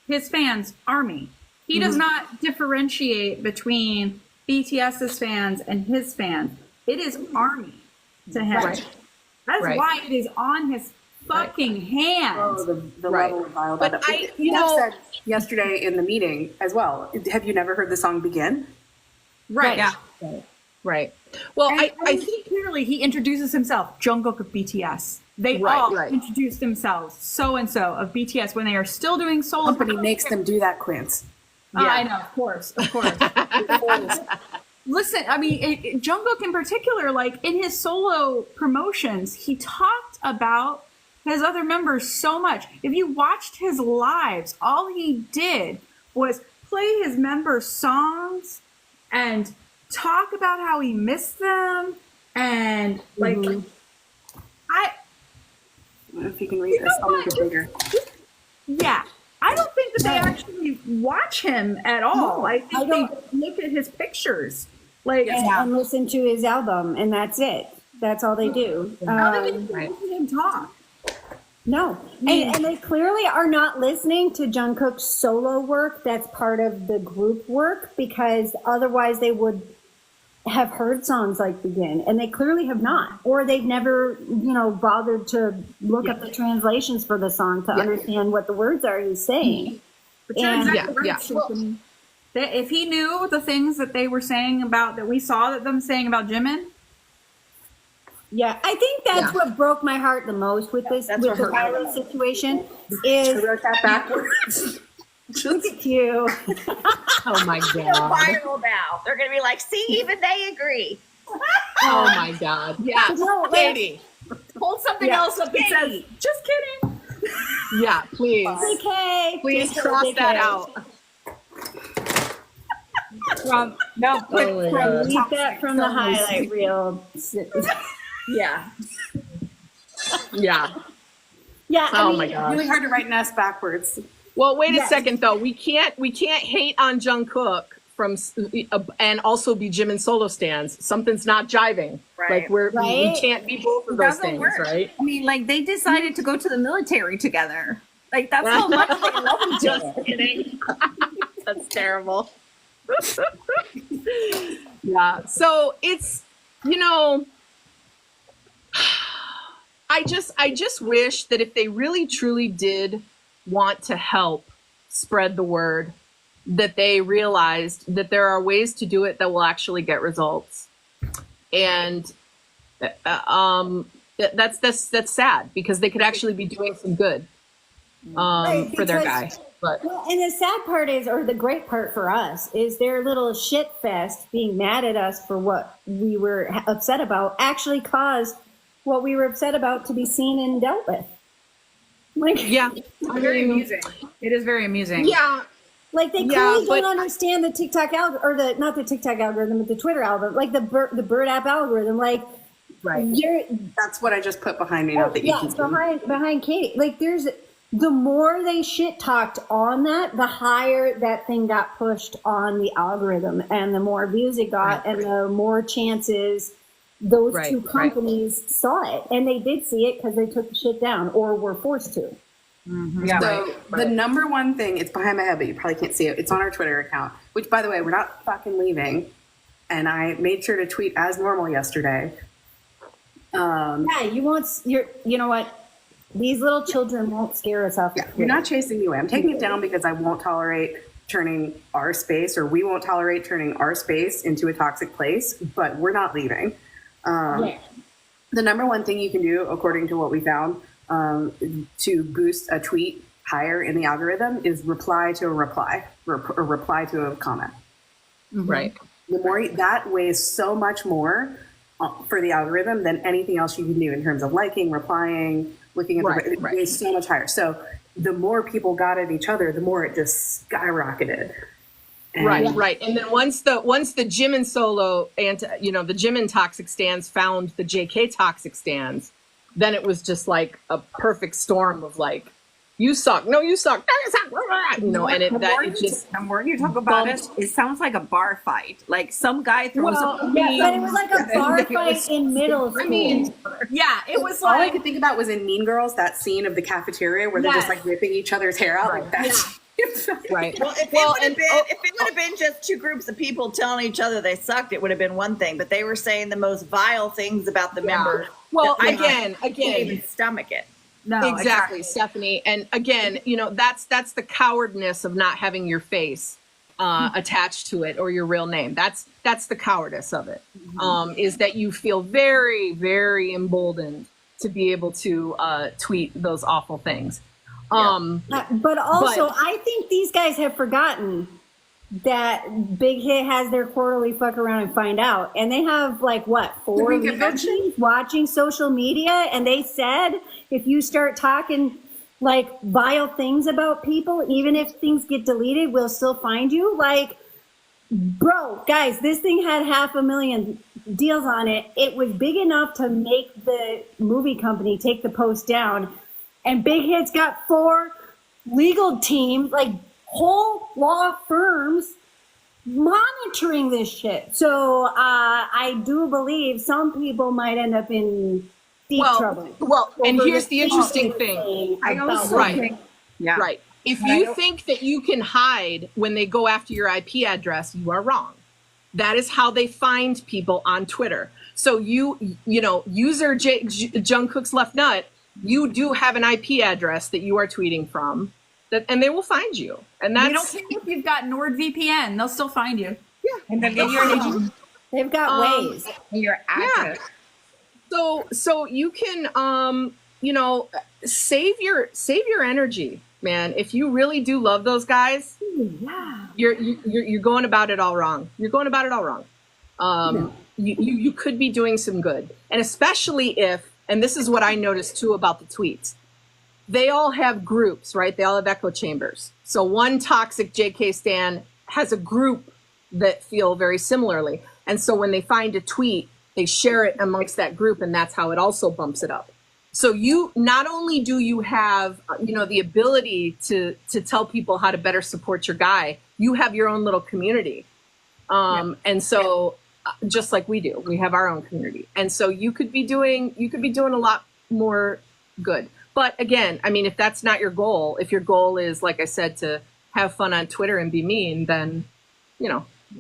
his fans Army. He does not differentiate between BTS's fans and his fans. It is Army to him. Right. That's why it is on his fucking hands. Oh, the level of vile. But said yesterday in the meeting as well. Have you never heard the song Begin? Right. Yeah. Right. Well, And I think clearly he introduces himself, Jungkook of BTS. They all introduce themselves, so and so of BTS, when they are still doing solo. Company makes them do that, Quince. I know, of course. Listen, I mean, Jungkook in particular, like in his solo promotions, he talked about his other members so much. If you watched his lives, all he did was play his members' songs and talk about how he missed them, and like I don't know if you can read this. I'll make it bigger. Yeah, I don't think that they actually watch him at all. I think they look at his pictures, like and listen to his album, and that's it. That's all they do. how do they listen to him talk? No, and they clearly are not listening to Jungkook's solo work. That's part of the group work, because otherwise they would have heard songs like Begin, and they clearly have not, or they've never, bothered to look up the translations for the song to understand what the words are he's saying. But you're And- exactly right, Tiffany. That if he knew the things that they were saying about, that we saw that them saying about Jimin, Yeah, I think that's what broke my heart the most with this, with the Violet situation, I is wrote that backwards. look at you. oh my They're god. viral now. They're going to be like, see, even they agree. Oh my god. Yeah. No, Katie. hold something else up and says, "Just kidding." Yeah, please. Okay. Please cross that out. From Oh my god. Leave that from the highlight reel. Yeah. Yeah. Yeah. I Oh mean, my god. Really hard to write an S backwards. Well, wait a second though. We can't hate on Jungkook from and also be Jimin solo stands. Something's not jiving. Right. Like we Right? can't be both of those Doesn't things, work. right? I mean, like they decided to go to the military together. Like that's how much they love each other. Just kidding. That's terrible. Yeah. So it's, I just wish that if they really truly did want to help spread the word, that they realized that there are ways to do it that will actually get results. And that's sad, because they could actually be doing some good for their guy. because- But Well, and the sad part is, or the great part for us, is their little shit fest being mad at us for what we were upset about actually caused what we were upset about to be seen and dealt with. Like, yeah, Very amusing. It is very amusing. yeah. like they Yeah, clearly but- don't understand the TikTok algorithm, or not the TikTok algorithm, but the Twitter algorithm, like the Bird app algorithm. Like, Right. you're, That's what I just put behind me now that you yeah, can it's see. behind Katie. Like, the more they shit talked on that, the higher that thing got pushed on the algorithm, and the more views it got, and the more chances those Right, two right. companies saw it, and they did see it because they took the shit down or were forced to. Yeah. So the number one thing, it's behind my head, but you probably can't see it. It's on our Twitter account, which, by the way, we're not fucking leaving. And I made sure to tweet as normal yesterday. Yeah, you won't. You know what? These little children won't scare us off. Yeah, you're not chasing me away. I'm taking it down because I won't tolerate turning our space, or we won't tolerate turning our space into a toxic place, but we're not leaving. Yeah. The number one thing you can do, according to what we found, to boost a tweet higher in the algorithm is reply to a reply, or reply to a comment. Right. The more that weighs so much more for the algorithm than anything else you can do in terms of liking, replying, looking at Right, it right. weighs so much higher. So the more people got at each other, the more it just skyrocketed. And Right, right. And then once the Jimin solo and the Jimin toxic stands found the JK toxic stands, then it was just like a perfect storm of like, you suck, no, you suck, no, you suck, and The more you talk about it, it sounds like a bar fight. Like some guy throws Well, a Yeah, but it was like a bar fight in middle school. I mean, Yeah, it was all I like could think about was in Mean Girls, that scene of the cafeteria where they're just Yes. like ripping each other's hair out. Like that's right. Well, if it would have been just two groups of people telling each other they sucked, it would have been one thing. But they were saying the most vile things about the members. Well, that I again, couldn't even stomach it. no, exactly, Stephanie. And again, that's the cowardness of not having your face attached to it or your real name. That's the cowardice of it. Is that you feel very, very emboldened to be able to tweet those awful things. But also, I think these guys have forgotten that Big Hit has their quarterly fuck around and find out. And they have like, what, 4 legal teams watching social media? And they said, if you start talking like vile things about people, even if things get deleted, we'll still find you. Like, bro, guys, this thing had 500,000 deals on it. It was big enough to make the movie company take the post down. And Big Hit's got 4 legal teams, like whole law firms, monitoring this shit. So I do believe some people might end up in deep trouble. Well, and over here's the interesting thing thing. I also Right. think, yeah. Right. If you think that you can hide when they go after your IP address, you are wrong. That is how they find people on Twitter. So user Jungkook's left nut, you do have an IP address that you are tweeting from, and they will find you. And you don't that's care if you've got NordVPN, they'll still find you. And then your They've got ways. your address. so you can save your energy, man. If you really do love those guys, you're going about it all wrong. You're going about it all wrong. You could be doing some good, and especially if, and this is what I noticed too about the tweets, they all have groups, right? They all have echo chambers. So one toxic JK stan has a group that feel very similarly, and so when they find a tweet, they share it amongst that group, and that's how it also bumps it up. So you not only do you have the ability to tell people how to better support your guy, you have your own little community, and so just like we do, we have our own community, and so you could be doing a lot more good. But again, I mean, if that's not your goal, if your goal is, like I said, to have fun on Twitter and be mean, then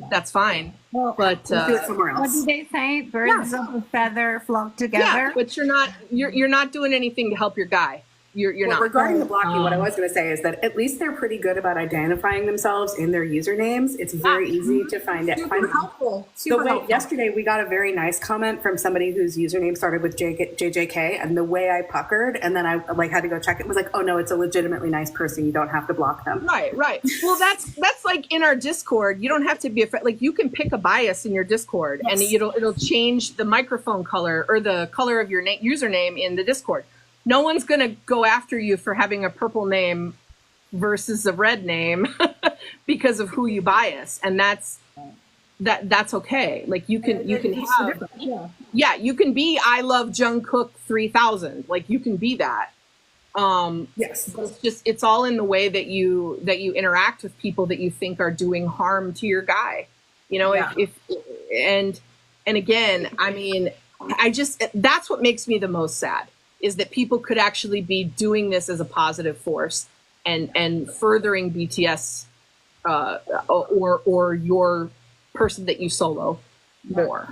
that's fine. Well, But do it somewhere What else. do they say? Birds of a feather flock together. yeah, but you're not doing anything to help your guy. You're Well, not. regarding the blocking, what I was going to say is that at least they're pretty good about identifying themselves in their usernames. It's very easy to find it. Helpful. The Super way helpful. yesterday we got a very nice comment from somebody whose username started with JJK, and the way I puckered and then I had to go check it was like, oh no, it's a legitimately nice person. You don't have to block them. Right. Well, that's like in our Discord. You don't have to be afraid. Like, you can pick a bias in your Discord, and it'll change the microphone color or the color of your username in the Discord. No one's gonna go after you for having a purple name versus a red name because of who you bias, and that's okay. Like, you can have, you can be I love Jungkook 3000. Like, you can be that. Yes. But it's all in the way that you interact with people that you think are doing harm to your guy. And again, I mean, that's what makes me the most sad, is that people could actually be doing this as a positive force and furthering BTS or your person that you solo more.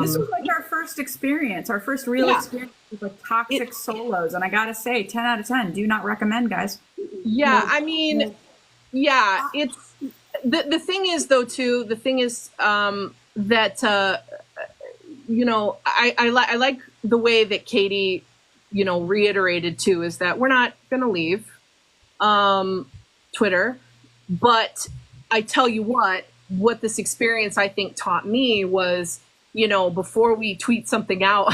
This was like our first experience, our first real experience with like toxic solos. And I gotta say, 10 out of 10, do not recommend, guys. Yeah, I mean, yeah, it's the thing is though too, the thing is that you know, I like the way that Katie, you know, reiterated too, is that we're not gonna leave Twitter, but I tell you what this experience I think taught me was, you know, before we tweet something out,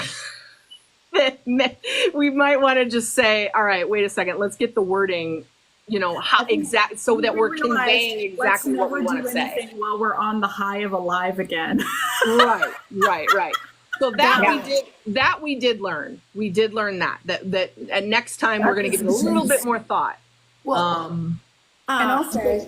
we might want to just say, all right, wait a second, let's get the wording, you know, how exact, so that we're conveying exactly what we want to say while we're on the high of alive again. Right. So that we did learn. We did learn that and next time we're going to give it a little bit more thought. Well, and also, at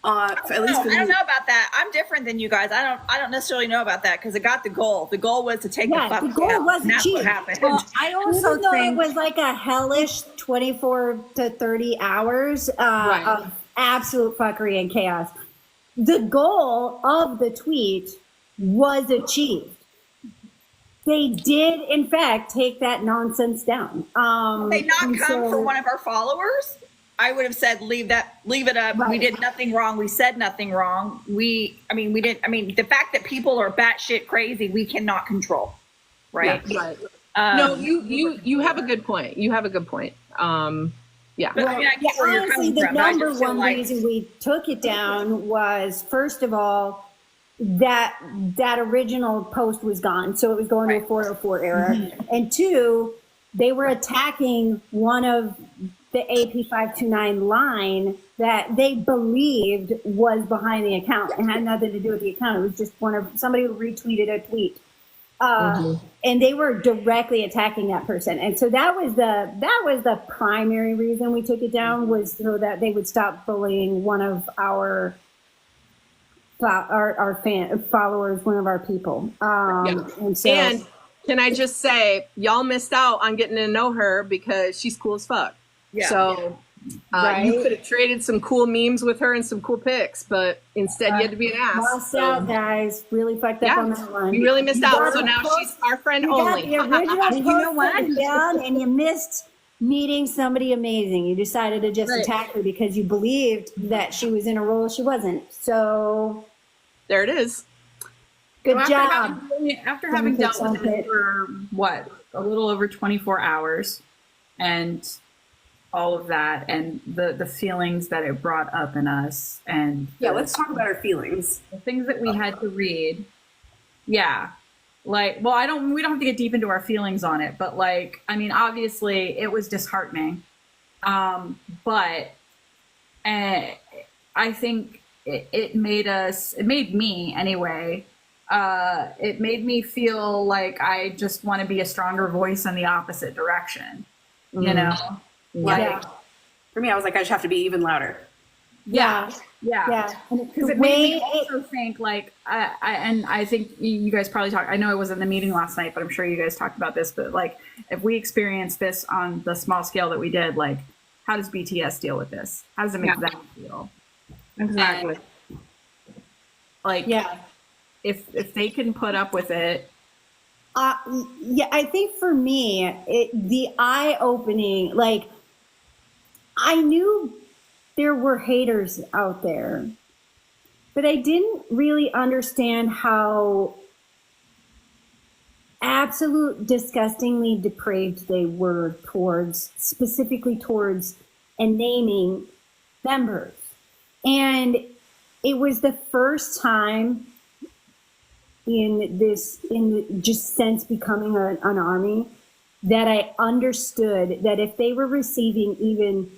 least I don't know about that. I'm different than you guys. I don't necessarily know about that because it got the goal. The goal was to take the fuck the goal down. wasn't That's cheap. what happened. Well, I also Even though think it was like a hellish 24 to 30 hours of absolute fuckery and chaos, the goal of the tweet was achieved. They did, in fact, take that nonsense down. They not come for one of our followers. I would have said, leave it up. Right. We did nothing wrong. We said nothing wrong. The fact that people are batshit crazy, we cannot control. Right. Yeah, right. No, you have a good point. You have a good point. Yeah. But, I mean, I get where you're honestly, coming the from, but I number just feel one like- reason we took it down was, first of all, that original post was gone. So it was going to a 404 error. And two, they were attacking one of the AP529 line that they believed was behind the account. It had nothing to do with the account. It was just somebody who retweeted a tweet. And they were directly attacking that person. And so that was the primary reason we took it down, was so that they would stop bullying one of our followers, one of our people. And so, and can I just say, y'all missed out on getting to know her because she's cool as fuck. Yeah. So you could have traded some cool memes with her and some cool pics, but instead you had to be an ass. lost out, guys. Really fucked up on that one. You really missed out. got So the now post- she's our friend You got only. the original post You know what? taken down, and you missed meeting somebody amazing. You decided to just Right. attack her because you believed that she was in a role she wasn't. So There it is. good So job. after having Don't dealt with put it for a little over 24 hours, and all of that, and the feelings that it brought up in us, and let's talk about our feelings. the things that we had to read. Yeah. Like, well, we don't have to get deep into our feelings on it, but like, I mean, obviously it was disheartening. But I think it made me anyway. It made me feel like I just want to be a stronger voice in the opposite direction, you know? Like, For me, I was like, I just have to be even louder. yeah. Because it made me also think like, I think you guys probably talked, I know I wasn't in the meeting last night, but I'm sure you guys talked about this, but like, if we experience this on the small scale that we did, like, how does BTS deal with this? How does it make them feel? Exactly. And, like, if they can put up with it. I think for me, the eye-opening, like, I knew there were haters out there, but I didn't really understand how absolute disgustingly depraved they were specifically towards and naming members. And it was the first time since becoming an army, that I understood that if they were receiving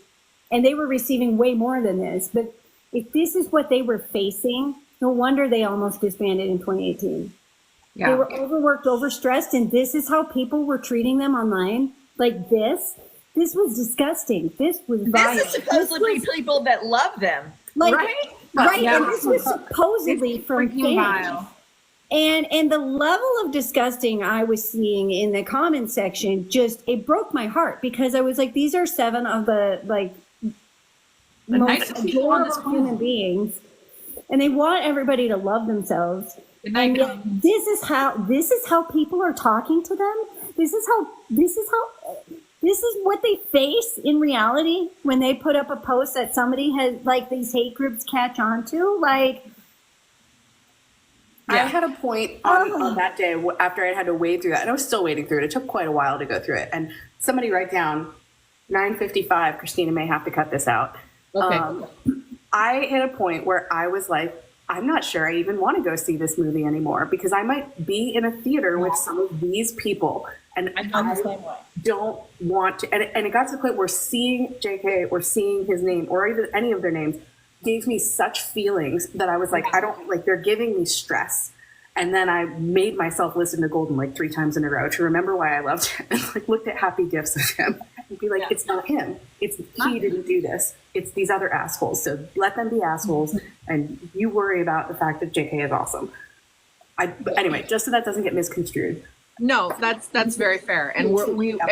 and they were receiving way more than this, but if this is what they were facing, no wonder they almost disbanded in 2018. Yeah. They were overworked, overstressed, and this is how people were treating them online. Like this was disgusting. This was violent. This is supposedly people that love them. Like, right? Right, Yeah. and this was supposedly from freaking fans. vile. And the level of disgusting I was seeing in the comment section, just, it broke my heart, because I was like, these are 7 of the like The most nicest people on this adorable human beings, and they want everybody to love themselves. Good night, And yet, guys. this is how people are talking to them. This is what they face in reality when they put up a post that somebody has, like, these hate groups catch on to. Like, I had a point on that day after I had to wade through that, and I was still wading through it. It took quite a while to go through it. And somebody write down 9:55. Christina may have to cut this out. Okay. I hit a point where I was like, I'm not sure I even want to go see this movie anymore, because I might be in a theater with some of these people, and I don't want to. And it got to the point where seeing JK or seeing his name or even any of their names gave me such feelings that I was like, I don't like, they're giving me stress. And then I made myself listen to Golden like 3 times in a row to remember why I loved him, and like looked at happy gifs of him and be like, it's not him. He didn't do this. It's these other assholes. So let them be assholes, and you worry about the fact that JK is awesome. But anyway, just so that doesn't get misconstrued. No, that's very fair, and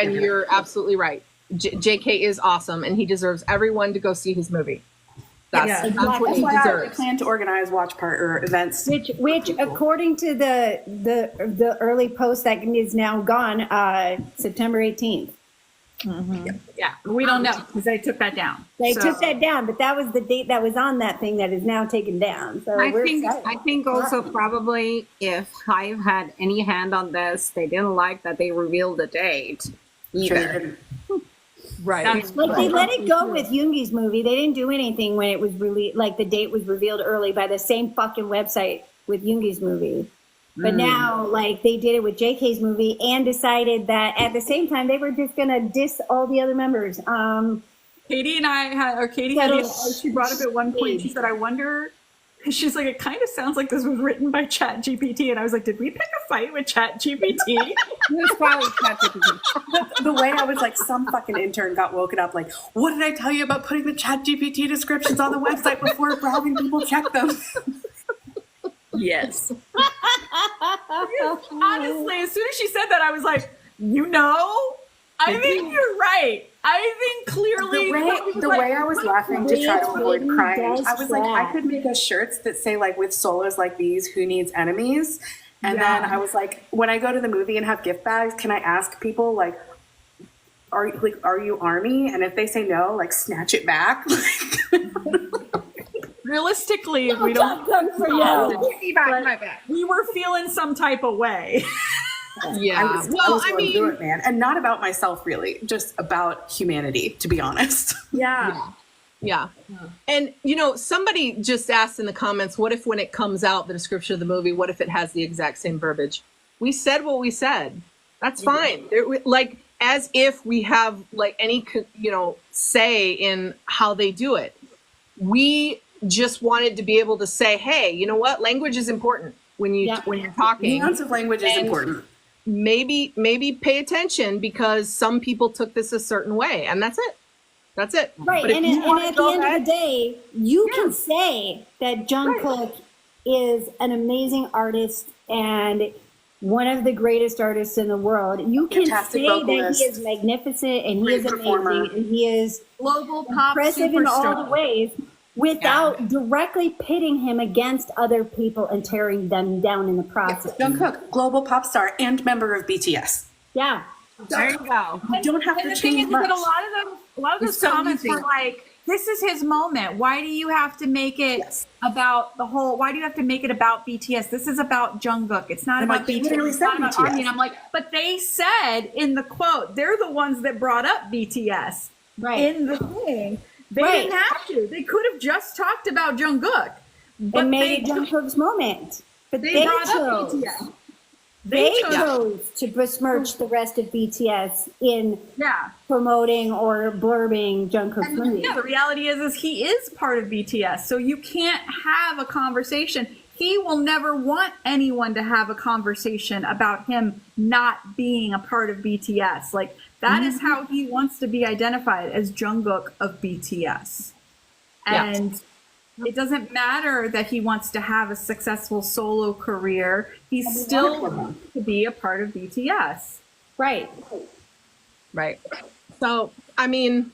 you're absolutely right. JK is awesome, and he deserves everyone to go see his movie. That's what he I deserves. plan to organize watch party or events. which according to the early post that is now gone, September 18th. Yeah, we don't know because they took that down. They took that down, but that was the date that was on that thing that is now taken down. So I we're think excited. I think also probably if Hive had any hand on this, they didn't like that they revealed the date either. Right. Like, they let it go with Yoongi's movie. They didn't do anything when it was released. Like, the date was revealed early by the same fucking website with Yoongi's movie. But now, like, they did it with JK's movie and decided that at the same time they were just gonna diss all the other members. Katie and I had, or Katie had, she brought up at one point, she said, I wonder, she's like, it kind of sounds like this was written by ChatGPT. And I was like, did we pick a fight with ChatGPT? It was probably ChatGPT. The way I was like, some fucking intern got woken up like, what did I tell you about putting the ChatGPT descriptions on the website before having people check them? Yes. Honestly, as soon as she said that, I was like, I think you're right. I think clearly the way I was laughing to try to avoid crying, I was like, I could make us shirts that say like, with solos like these, who needs enemies? And then I was like, when I go to the movie and have gift bags, can I ask people like, are you Army? And if they say no, like, snatch it back. realistically, we don't. We were feeling some type of way. Yeah. I was going through it, man. And not about myself, really, just about humanity, to be honest. Yeah. And, somebody just asked in the comments, what if when it comes out, the description of the movie, what if it has the exact same verbiage? We said what we said. That's fine. Like, as if we have, like, any, say in how they do it. We just wanted to be able to say, hey, you know what? Language is important when you're talking. Nuance of language is important. Maybe pay attention, because some people took this a certain way, and that's it. Right, and at the end of the day, you can say that Jungkook is an amazing artist and one of the greatest artists in the world. You can say that he is magnificent and he is amazing and he is global pop impressive in all the ways, without directly pitting him against other people and tearing them down in the process. Jungkook, global pop star and member of BTS. Yeah. There you go. You don't have to change much. But a lot of those comments were like, this is his moment. Why do you have to make it about why do you have to make it about BTS? This is about Jungkook. It's not about BTS. It's not about Army. And I'm like, but they said in the quote, they're the ones that brought up BTS in the thing. They didn't have to. They could have just talked about Jungkook. And made it Jungkook's moment. But they brought up chose. BTS. They chose to besmirch the rest of BTS in promoting or blurbing Jungkook's movie. Yeah, the reality is he is part of BTS, so you can't have a conversation. He will never want anyone to have a conversation about him not being a part of BTS. Like, that is how he wants to be identified, as Jungkook of BTS. And it doesn't matter that he wants to have a successful solo career. He's still wants to be a part of BTS. Right. Right. So, I mean,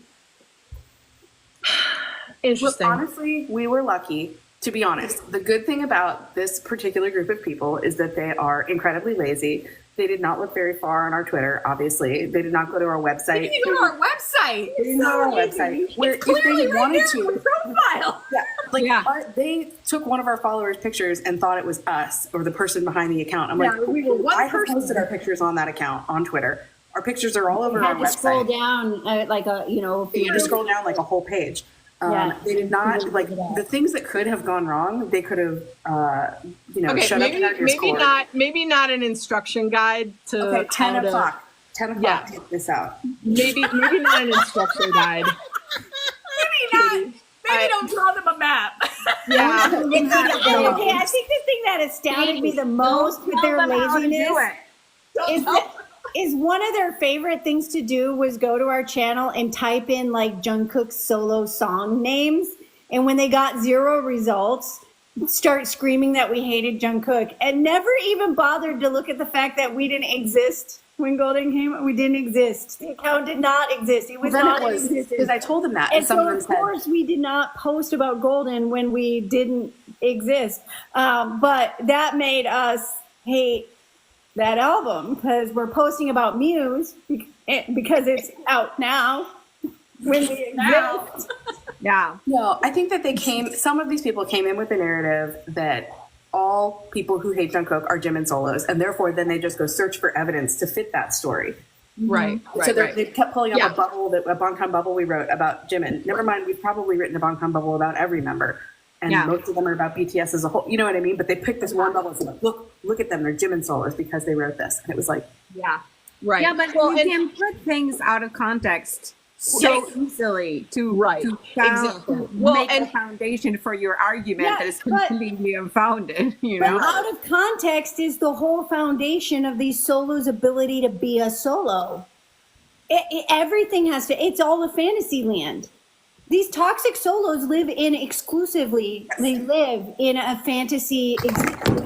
interesting. Look, honestly, we were lucky. To be honest, the good thing about this particular group of people is that they are incredibly lazy. They did not look very far on our Twitter, obviously. They did not go to our website. They didn't go to our website. They didn't go to our website. Where It's clearly if they right wanted there in to, the profile. yeah, like Yeah. they took one of our followers' pictures and thought it was us or the person behind the account. I'm Yeah, like, we were one I have person. posted our pictures on that account on Twitter. Our pictures are all over You our had to scroll website. down like a, you know, You had to scroll down like a whole page. Yeah. They did not like the things that could have gone wrong. They could have, Okay, shut up your Discord. maybe not an instruction guide to Okay, 10 how to- o'clock. 10 o'clock. Yeah. Take this out. maybe not an instruction guide. Maybe not. Maybe don't draw them a map. Yeah. Okay, I think the thing that astounded me the most with their laziness is one of their favorite things to do was go to our channel and type in like Jungkook's solo song names. And when they got 0 results, start screaming that we hated Jungkook and never even bothered to look at the fact that we didn't exist when Golden came. We didn't exist. The account did not exist. It was Then not it was existed. because I told them that, and And some so, of them of said, course, we did not post about Golden when we didn't exist. But that made us hate that album because we're posting about Muse because it's out now. When we exist. Yeah. No, I think that some of these people came in with the narrative that all people who hate Jungkook are Jimin solos, and therefore then they just go search for evidence to fit that story. Right. So Right. they kept pulling up Yeah. a Bangtan bubble we wrote about Jimin. Never mind, we've probably written a Bangtan bubble about every member. And Yeah. most of them are about BTS as a whole. You know what I mean? But they picked this one bubble and said, look at them. They're Jimin solos because they wrote this. And it was like, Yeah. Right. Yeah, but Well, you and- can put things out of context so easily to Right. Exactly. to Well, make and- a foundation for your argument Yeah, that is but- completely unfounded. You But know. out of context is the whole foundation of these solos' ability to be a solo. Everything has to, it's all a fantasy land. These toxic solos live in exclusively, they live in a fantasy existence.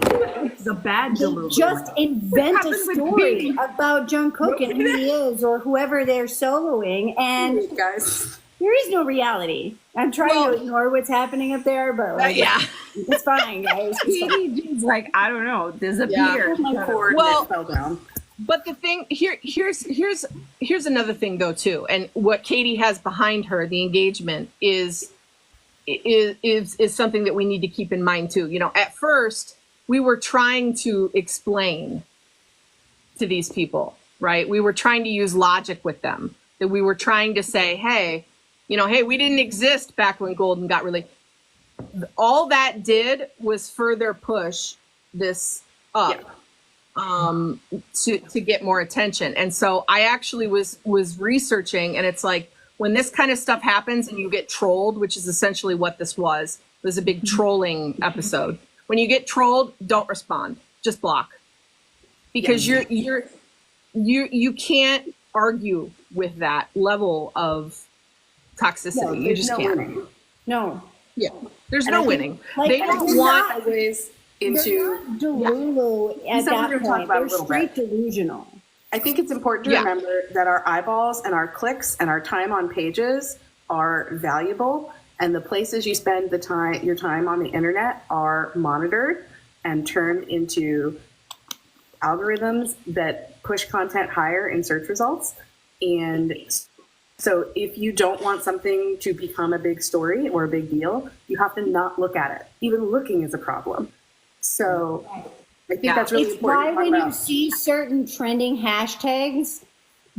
It's a bad They delusion. just invent a happened with story me? about Jungkook and who he is or whoever they're soloing, and guys, there is no reality. I'm trying to ignore what's happening up there, but like, yeah. it's fine, guys. It's fine. He's like, I don't know, disappear. my cord Well- that fell down. But the thing here's another thing though too, and what Katie has behind her, the engagement is something that we need to keep in mind too. You know, at first we were trying to explain to these people, right? We were trying to use logic with them. That we were trying to say, hey, we didn't exist back when Golden got released. All that did was further push this up. Yeah. To get more attention. And so I actually was researching, and it's like when this kind of stuff happens and you get trolled, which is essentially what this was. It was a big trolling episode. When you get trolled, don't respond. Just block. Because you can't argue with that level of toxicity. You just can't. Winning. No. Yeah. There's And I no think, winning. like, They I don't did want not- Always into. Delulu at Something we're that gonna talk point. about a They're little straight delusional. I think it's important to Yeah. remember that our eyeballs and our clicks and our time on pages are valuable, and the places you spend your time on the internet are monitored and turned into algorithms that push content higher in search results. And so if you don't want something to become a big story or a big deal, you have to not look at it. Even looking is a problem. So I think that's really It's important. why to talk when you about. see certain trending hashtags,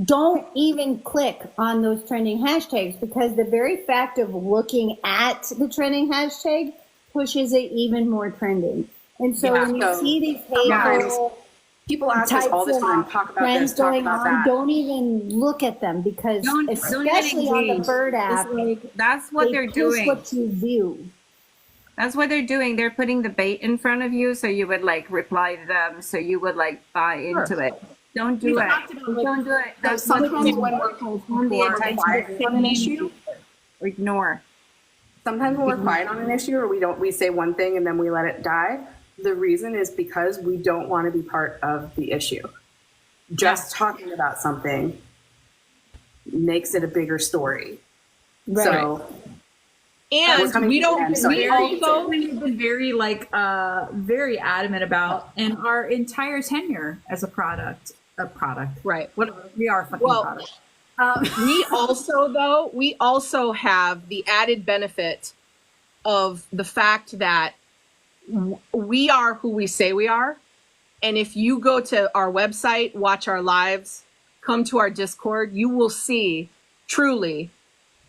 don't even click on those trending hashtags, because the very fact of looking at the trending hashtag pushes it even more trending. And so Yeah, when you so see these sometimes hateful People ask us types all the of time, talk about trends this, talk going about on, that. don't even look at them, because Don't especially on the engage. Bird app, It's like, that's what they're push doing. what you view. That's what they're doing. They're putting the bait in front of you, so you would like reply to them, so you would like buy into it. Don't do it. Don't do it. That's what Sometimes when we're on the attention. Ignore. Sometimes when we're quiet on an issue or we say one thing and then we let it die, the reason is because we don't want to be part of the issue. Just talking about something makes it a bigger story. Right. So, And we don't, we also, we've been very very adamant about in our entire tenure as a product. right. Whatever, we are a fucking product. We also have the added benefit of the fact that we are who we say we are. And if you go to our website, watch our lives, come to our Discord, you will see truly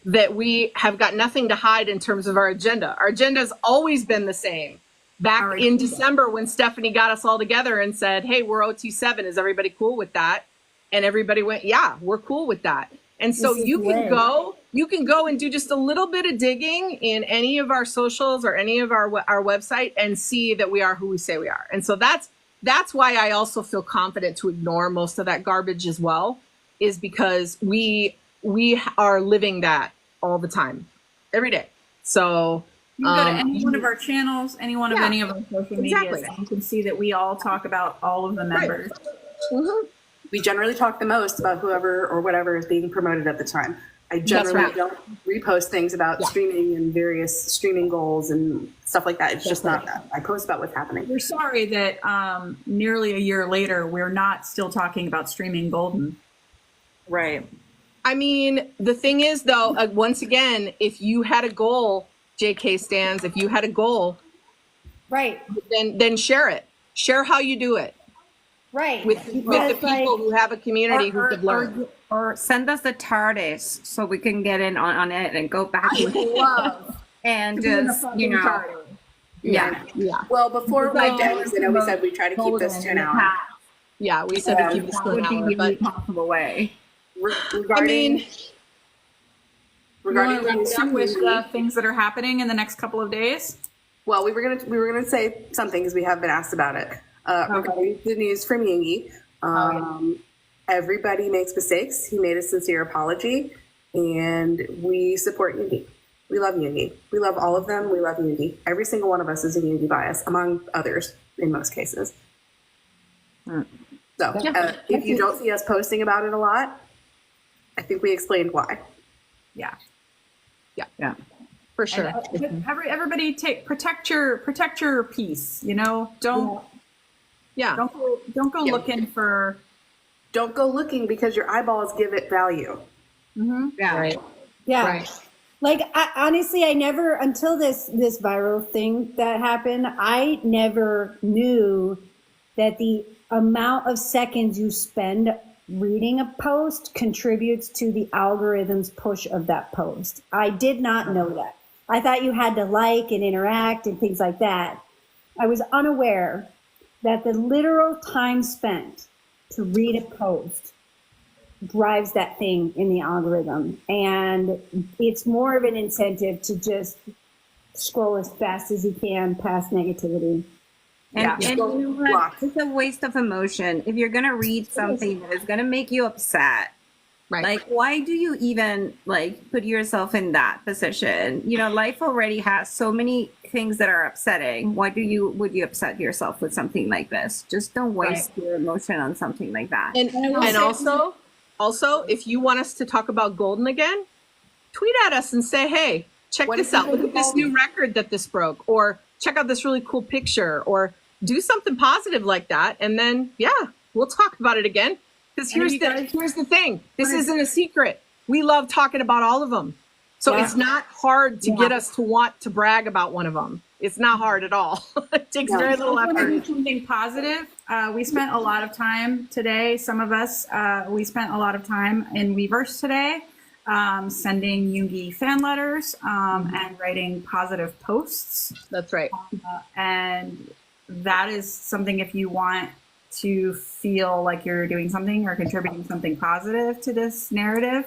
that we have got nothing to hide in terms of our agenda. Our agenda has always been the same. Back in December when Stephanie got us all together and said, hey, we're OT7, is everybody cool with that? And everybody went, yeah, we're cool with that. And so you can go and do just a little bit of digging in any of our socials or any of our website and see that we are who we say we are. And so that's why I also feel confident to ignore most of that garbage as well, is because we are living that all the time, every day. So you can go to any one of our channels, any one of any of our social medias, and you can see that we all talk about all of the members. Mm-hmm. We generally talk the most about whoever or whatever is being promoted at the time. I generally don't repost things about streaming and various streaming goals and stuff like that. It's just not that. I post about what's happening. We're sorry that nearly a year later, we're not still talking about streaming golden. Right. I mean, the thing is, though, once again, if you had a goal, JK stands, if you had a goal, Right. then share it. Share how you do it. Right. With the people who have a community who could learn. Or send us the TARDIS so we can get in on it and go back and just, you know. Yeah. Well, before we went down, I know we said we try to keep this to an hour. Yeah, we said to keep this to an hour, but possible way. Regarding with things that are happening in the next couple of days. Well, we were gonna say something because we have been asked about it. Regarding the news from Yoongi, everybody makes mistakes. He made a sincere apology, and we support Yoongi. We love Yoongi. We love all of them. We love Yoongi. Every single one of us is a Yoongi bias, among others, in most cases. So, if you don't see us posting about it a lot, I think we explained why. Yeah. for sure. Everybody protect your peace. You know, don't go looking for. Don't go looking because your eyeballs give it value. Mm-hmm. Yeah. Right. Yeah. Right. Like, honestly, I never, until this viral thing that happened, I never knew that the amount of seconds you spend reading a post contributes to the algorithm's push of that post. I did not know that. I thought you had to like and interact and things like that. I was unaware that the literal time spent to read a post drives that thing in the algorithm. And it's more of an incentive to just scroll as fast as you can past negativity. And you know what? It's a waste of emotion. If you're going to read something that is going to make you upset, like, why do you even put yourself in that position? You know, life already has so many things that are upsetting. Why would you upset yourself with something like this? Just don't waste your emotion on something like that. And also, if you want us to talk about Golden again, tweet at us and say, hey, check this out. Look at this new record that this broke, or check out this really cool picture, or do something positive like that. And then, we'll talk about it again. Because here's the thing. This isn't a secret. We love talking about all of them. So it's not hard to get us to want to brag about one of them. It's not hard at all. It takes very little effort. Something positive. We spent a lot of time today. Some of us, we spent a lot of time in Weverse today, sending Yoongi fan letters and writing positive posts. That's right. And that is something, if you want to feel like you're doing something or contributing something positive to this narrative,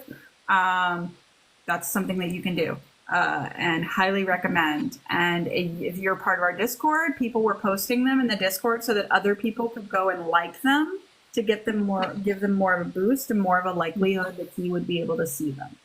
that's something that you can do and highly recommend. And if you're part of our Discord, people were posting them in the Discord so that other people could go and like them to give them more of a boost and more of a likelihood that he would be able to see them.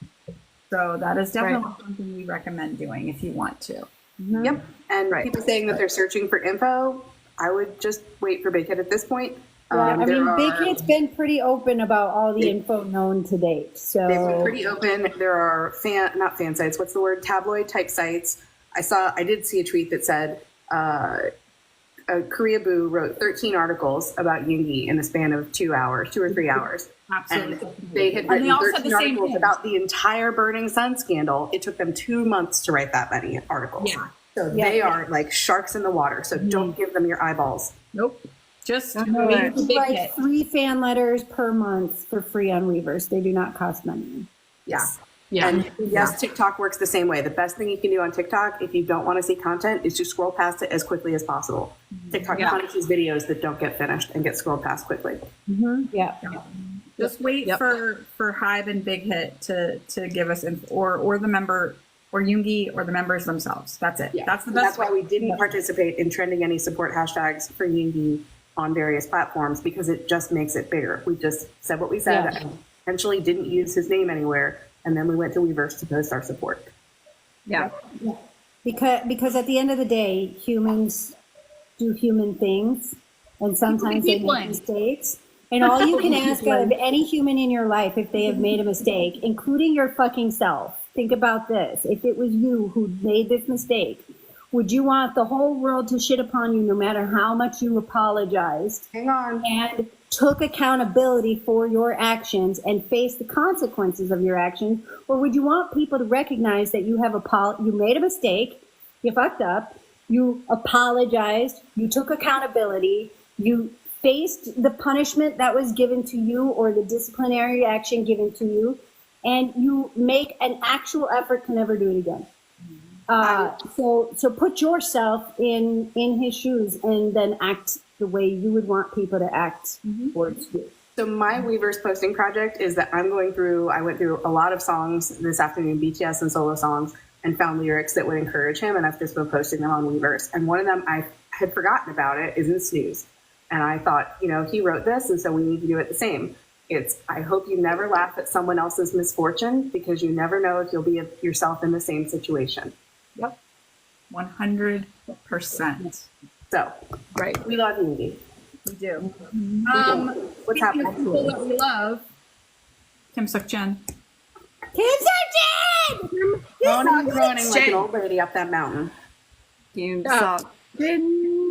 So that is definitely something we recommend doing if you want to. Yep. And people saying that they're searching for info, I would just wait for Big Hit at this point. I mean, Big Hit's been pretty open about all the info known to date. So they've been pretty open. There are not fan sites. What's the word? Tabloid type sites. I did see a tweet that said, Korea Boo wrote 13 articles about Yoongi in the span of 2 or 3 hours. Absolutely. And they had written 13 articles about the entire Burning Sun scandal. It took them 2 months to write that many articles. Yeah. So they are like sharks in the water. So don't give them your eyeballs. Nope. Just write 3 fan letters per month for free on Weverse. They do not cost money. Yeah. Yeah. And yes, TikTok works the same way. The best thing you can do on TikTok, if you don't want to see content, is to scroll past it as quickly as possible. TikTok punishes videos that don't get finished and get scrolled past quickly. Yeah. Just wait for Hive and Big Hit to give us or the member or Yoongi or the members themselves. That's it. Yeah. That's the best. That's why we didn't participate in trending any support hashtags for Yoongi on various platforms, because it just makes it bigger. We just said what we said and essentially didn't use his name anywhere. And then we went to Weverse to post our support. Yeah. Because at the end of the day, humans do human things, and sometimes they make mistakes. And all you can ask out of any human in your life, if they have made a mistake, including your fucking self, think about this. If it was you who made this mistake, would you want the whole world to shit upon you no matter how much you apologized? Hang on. And took accountability for your actions and face the consequences of your actions? Or would you want people to recognize that you have you made a mistake, you fucked up, you apologized, you took accountability, you faced the punishment that was given to you or the disciplinary action given to you, and you make an actual effort to never do it again? So put yourself in his shoes and then act the way you would want people to act towards you. So my Weverse posting project is that I went through a lot of songs this afternoon, BTS and solo songs, and found lyrics that would encourage him, and I've just been posting them on Weverse. And one of them, I had forgotten about it, is in Snooze. And I thought, he wrote this, and so we need to do it the same. It's, I hope you never laugh at someone else's misfortune, because you never know if you'll be yourself in the same situation. Yep. 100%. So, we love Yoongi. We do. What's happening? People that we love. Kim Suk-jin. Running like an old lady up that mountain. Kim Suk-jin.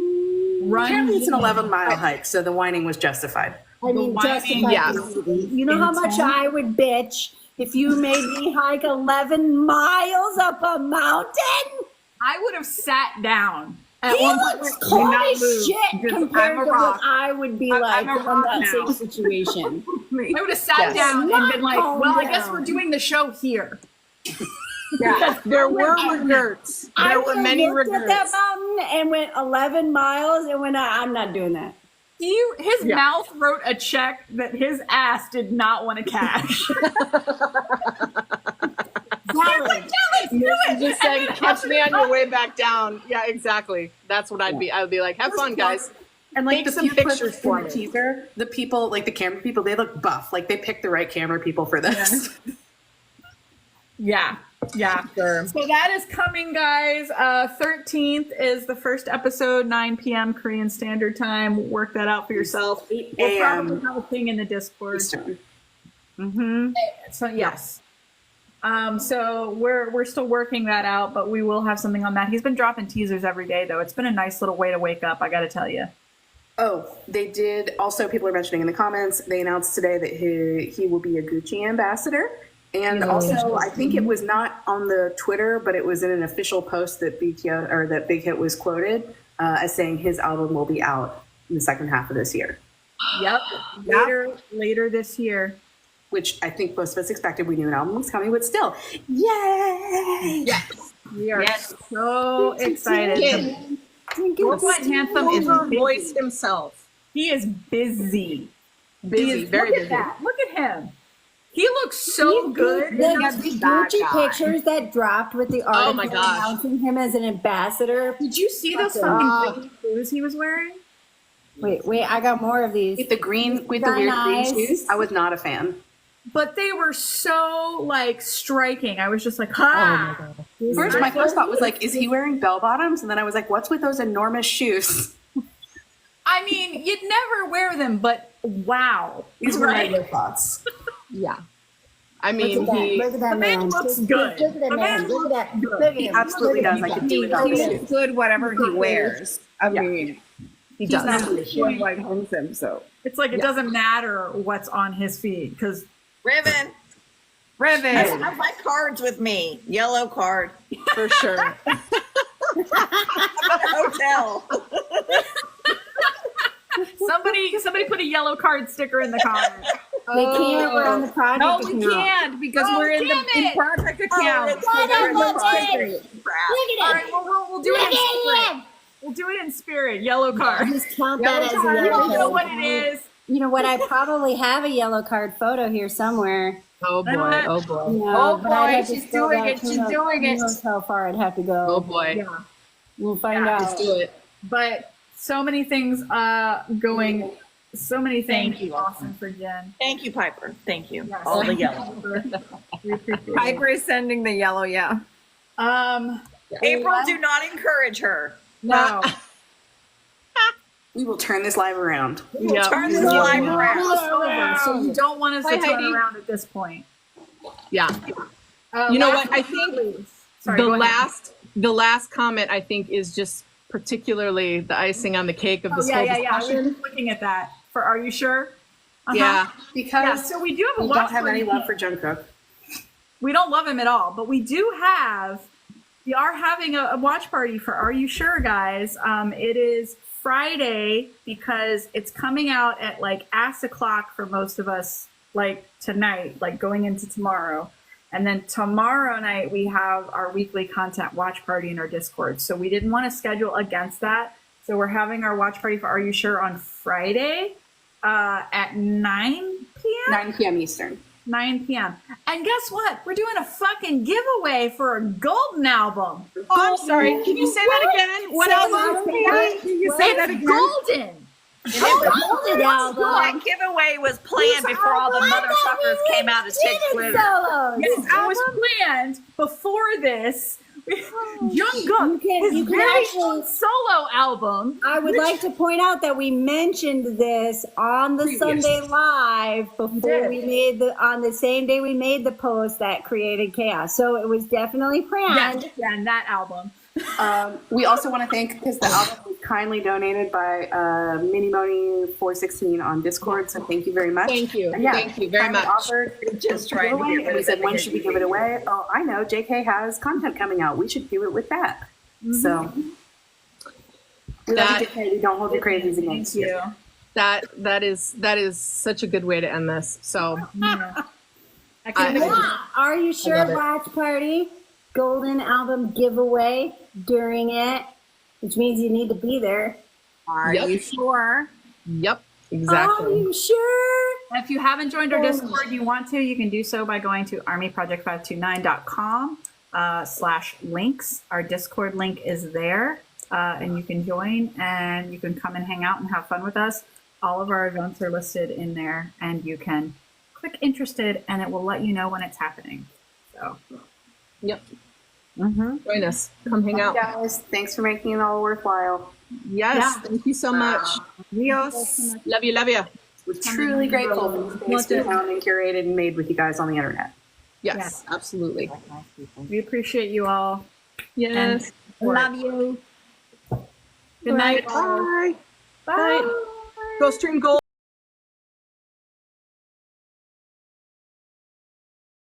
Apparently it's an 11-mile hike, so the whining was justified. I mean, justified. You know how much I would bitch if you made me hike 11 miles up a mountain? I would have sat down. He looks cold as shit compared to what I would be like in that same situation. I would have sat down and been like, well, I guess we're doing the show here. Yeah, there were regrets. There were many regrets. I looked at that mountain and went 11 miles and went, I'm not doing that. His mouth wrote a check that his ass did not want to cash. You just said, catch me on your way back down. Yeah, exactly. That's what I'd be. I would be like, have fun, guys. And like take some pictures for me. Teaser, the people, like the camera people, they look buff. Like they picked the right camera people for this. Yeah. Sure. So that is coming, guys. 13th is the first episode, 9 p.m. Korean Standard Time. Work that out for yourself. We'll probably have a thing in the Discord. So yes. So we're still working that out, but we will have something on that. He's been dropping teasers every day, though. It's been a nice little way to wake up, I got to tell you. Oh, they did. Also, people are mentioning in the comments, they announced today that he will be a Gucci ambassador. And also, I think it was not on the Twitter, but it was in an official post that BTS or that Big Hit was quoted as saying his album will be out in the second half of this year. Yep. Later this year. Which I think most of us expected. We knew an album was coming, but still, yay! Yes, we are so excited. What Handsome is voiced himself. He is busy. Very busy. Look at him. He looks so good. The Gucci pictures that dropped with the article announcing him as an ambassador. Did you see those fucking shoes he was wearing? Wait, I got more of these. With the weird green shoes. I was not a fan. but they were so like striking. I was just like, ha. First, my first thought was like, is he wearing bell bottoms? And then I was like, what's with those enormous shoes? I mean, you'd never wear them, but wow. These were my real thoughts. Yeah. I mean, Look at that man. looks good. Look at that man. Look at that. Look at He him. absolutely does. I can do without He's it. good whatever he wears. I mean, he he's does. not showing like owns him, so. It's like it doesn't matter what's on his feed because Ribbon. Ribbon. I have my cards with me. Yellow card. For sure. Hotel. somebody put a yellow card sticker in the comments. They can't. We're on the project. No, we account. can't because we're in the in project account. Son of a bitch. Crap. Look All at right, it. well, we'll do it in spirit. We'll do it in spirit. Yellow card. Just count that as a You yellow don't know card. what it is. You know what? I probably have a yellow card photo here somewhere. Oh boy. Oh boy. No, Oh, but I'd boy, have to she's scroll doing down. it, Who she's knows- doing who it. knows how far I'd have to go. Oh boy. Yeah. We'll find Let's out. do it. But so many things going. So many things. Thank you. Awesome for Jen. Thank you, Piper. Thank you. Yes. All the yellow. We appreciate it. Piper is sending the yellow, yeah. April, do not encourage her. No. We will turn this live around. Yeah. Turn this live We're around. almost over, so you don't want us Hi, to turn Heidi. around at this point. Yeah. You know last what? I one, think please. Sorry, the go ahead. last comment I think is just particularly the icing on the cake of Oh, this yeah, whole yeah, yeah. I was discussion. just looking at that. For Are You Sure? Uh-huh. Yeah. Because Yeah, so we do have a we watch don't have party. any love for Jungkook. We don't love him at all, but we are having a watch party for Are You Sure, guys? It is Friday because it's coming out at like ass o'clock for most of us, like tonight, like going into tomorrow. And then tomorrow night we have our weekly content watch party in our Discord. So we didn't want to schedule against that. So we're having our watch party for Are You Sure on Friday at 9 p.m. 9 p.m. Eastern. 9 p.m. And guess what? We're doing a fucking giveaway for a golden album. Oh, I'm sorry. Can you say that again? What album? Can you say that again? Golden. Golden album. That giveaway was planned before all the motherfuckers came out to take Twitter. Solos. Yes, it was planned before this. Jungkook, You his can very actually- own solo album. I would like to point out that we mentioned this on the Sunday Live before we made on the same day we made the post that created chaos. So it was definitely planned. Yes, and that album. We also want to thank, because the album was kindly donated by Mini Moni 416 on Discord. So thank you very much. Thank you. And yeah, Thank you very kindly much. Offered Just trying to giveaway, get rid and we of said, it when because should we you give it did. away? Oh, I know. JK has content coming out. We should do it with that. So we love you, JK. We don't hold your crazies against Thank you. you. That is such a good way to end this. So Yeah. I couldn't agree. Yeah. Are You love Sure it. watch party? Golden album giveaway during it, which means you need to be there. Are Yep. you sure? yep, Are exactly. you sure? If you haven't joined our Discord, you want to, you can do so by going to armyproject529.com /links. Our Discord link is there, and you can join and you can come and hang out and have fun with us. All of our events are listed in there, and you can click interested, and it will let you know when it's happening. So, Yep. Join us. Come hang out. Guys, thanks for making it all worthwhile. Yes. Yeah. Thank you so much. Adios. Love you. Love you. We're truly grateful for the space we found and curated and made with you guys on the internet. Yes, absolutely. we appreciate you all. Yes. Love you. Good night. Bye. Bye. Go stream gold.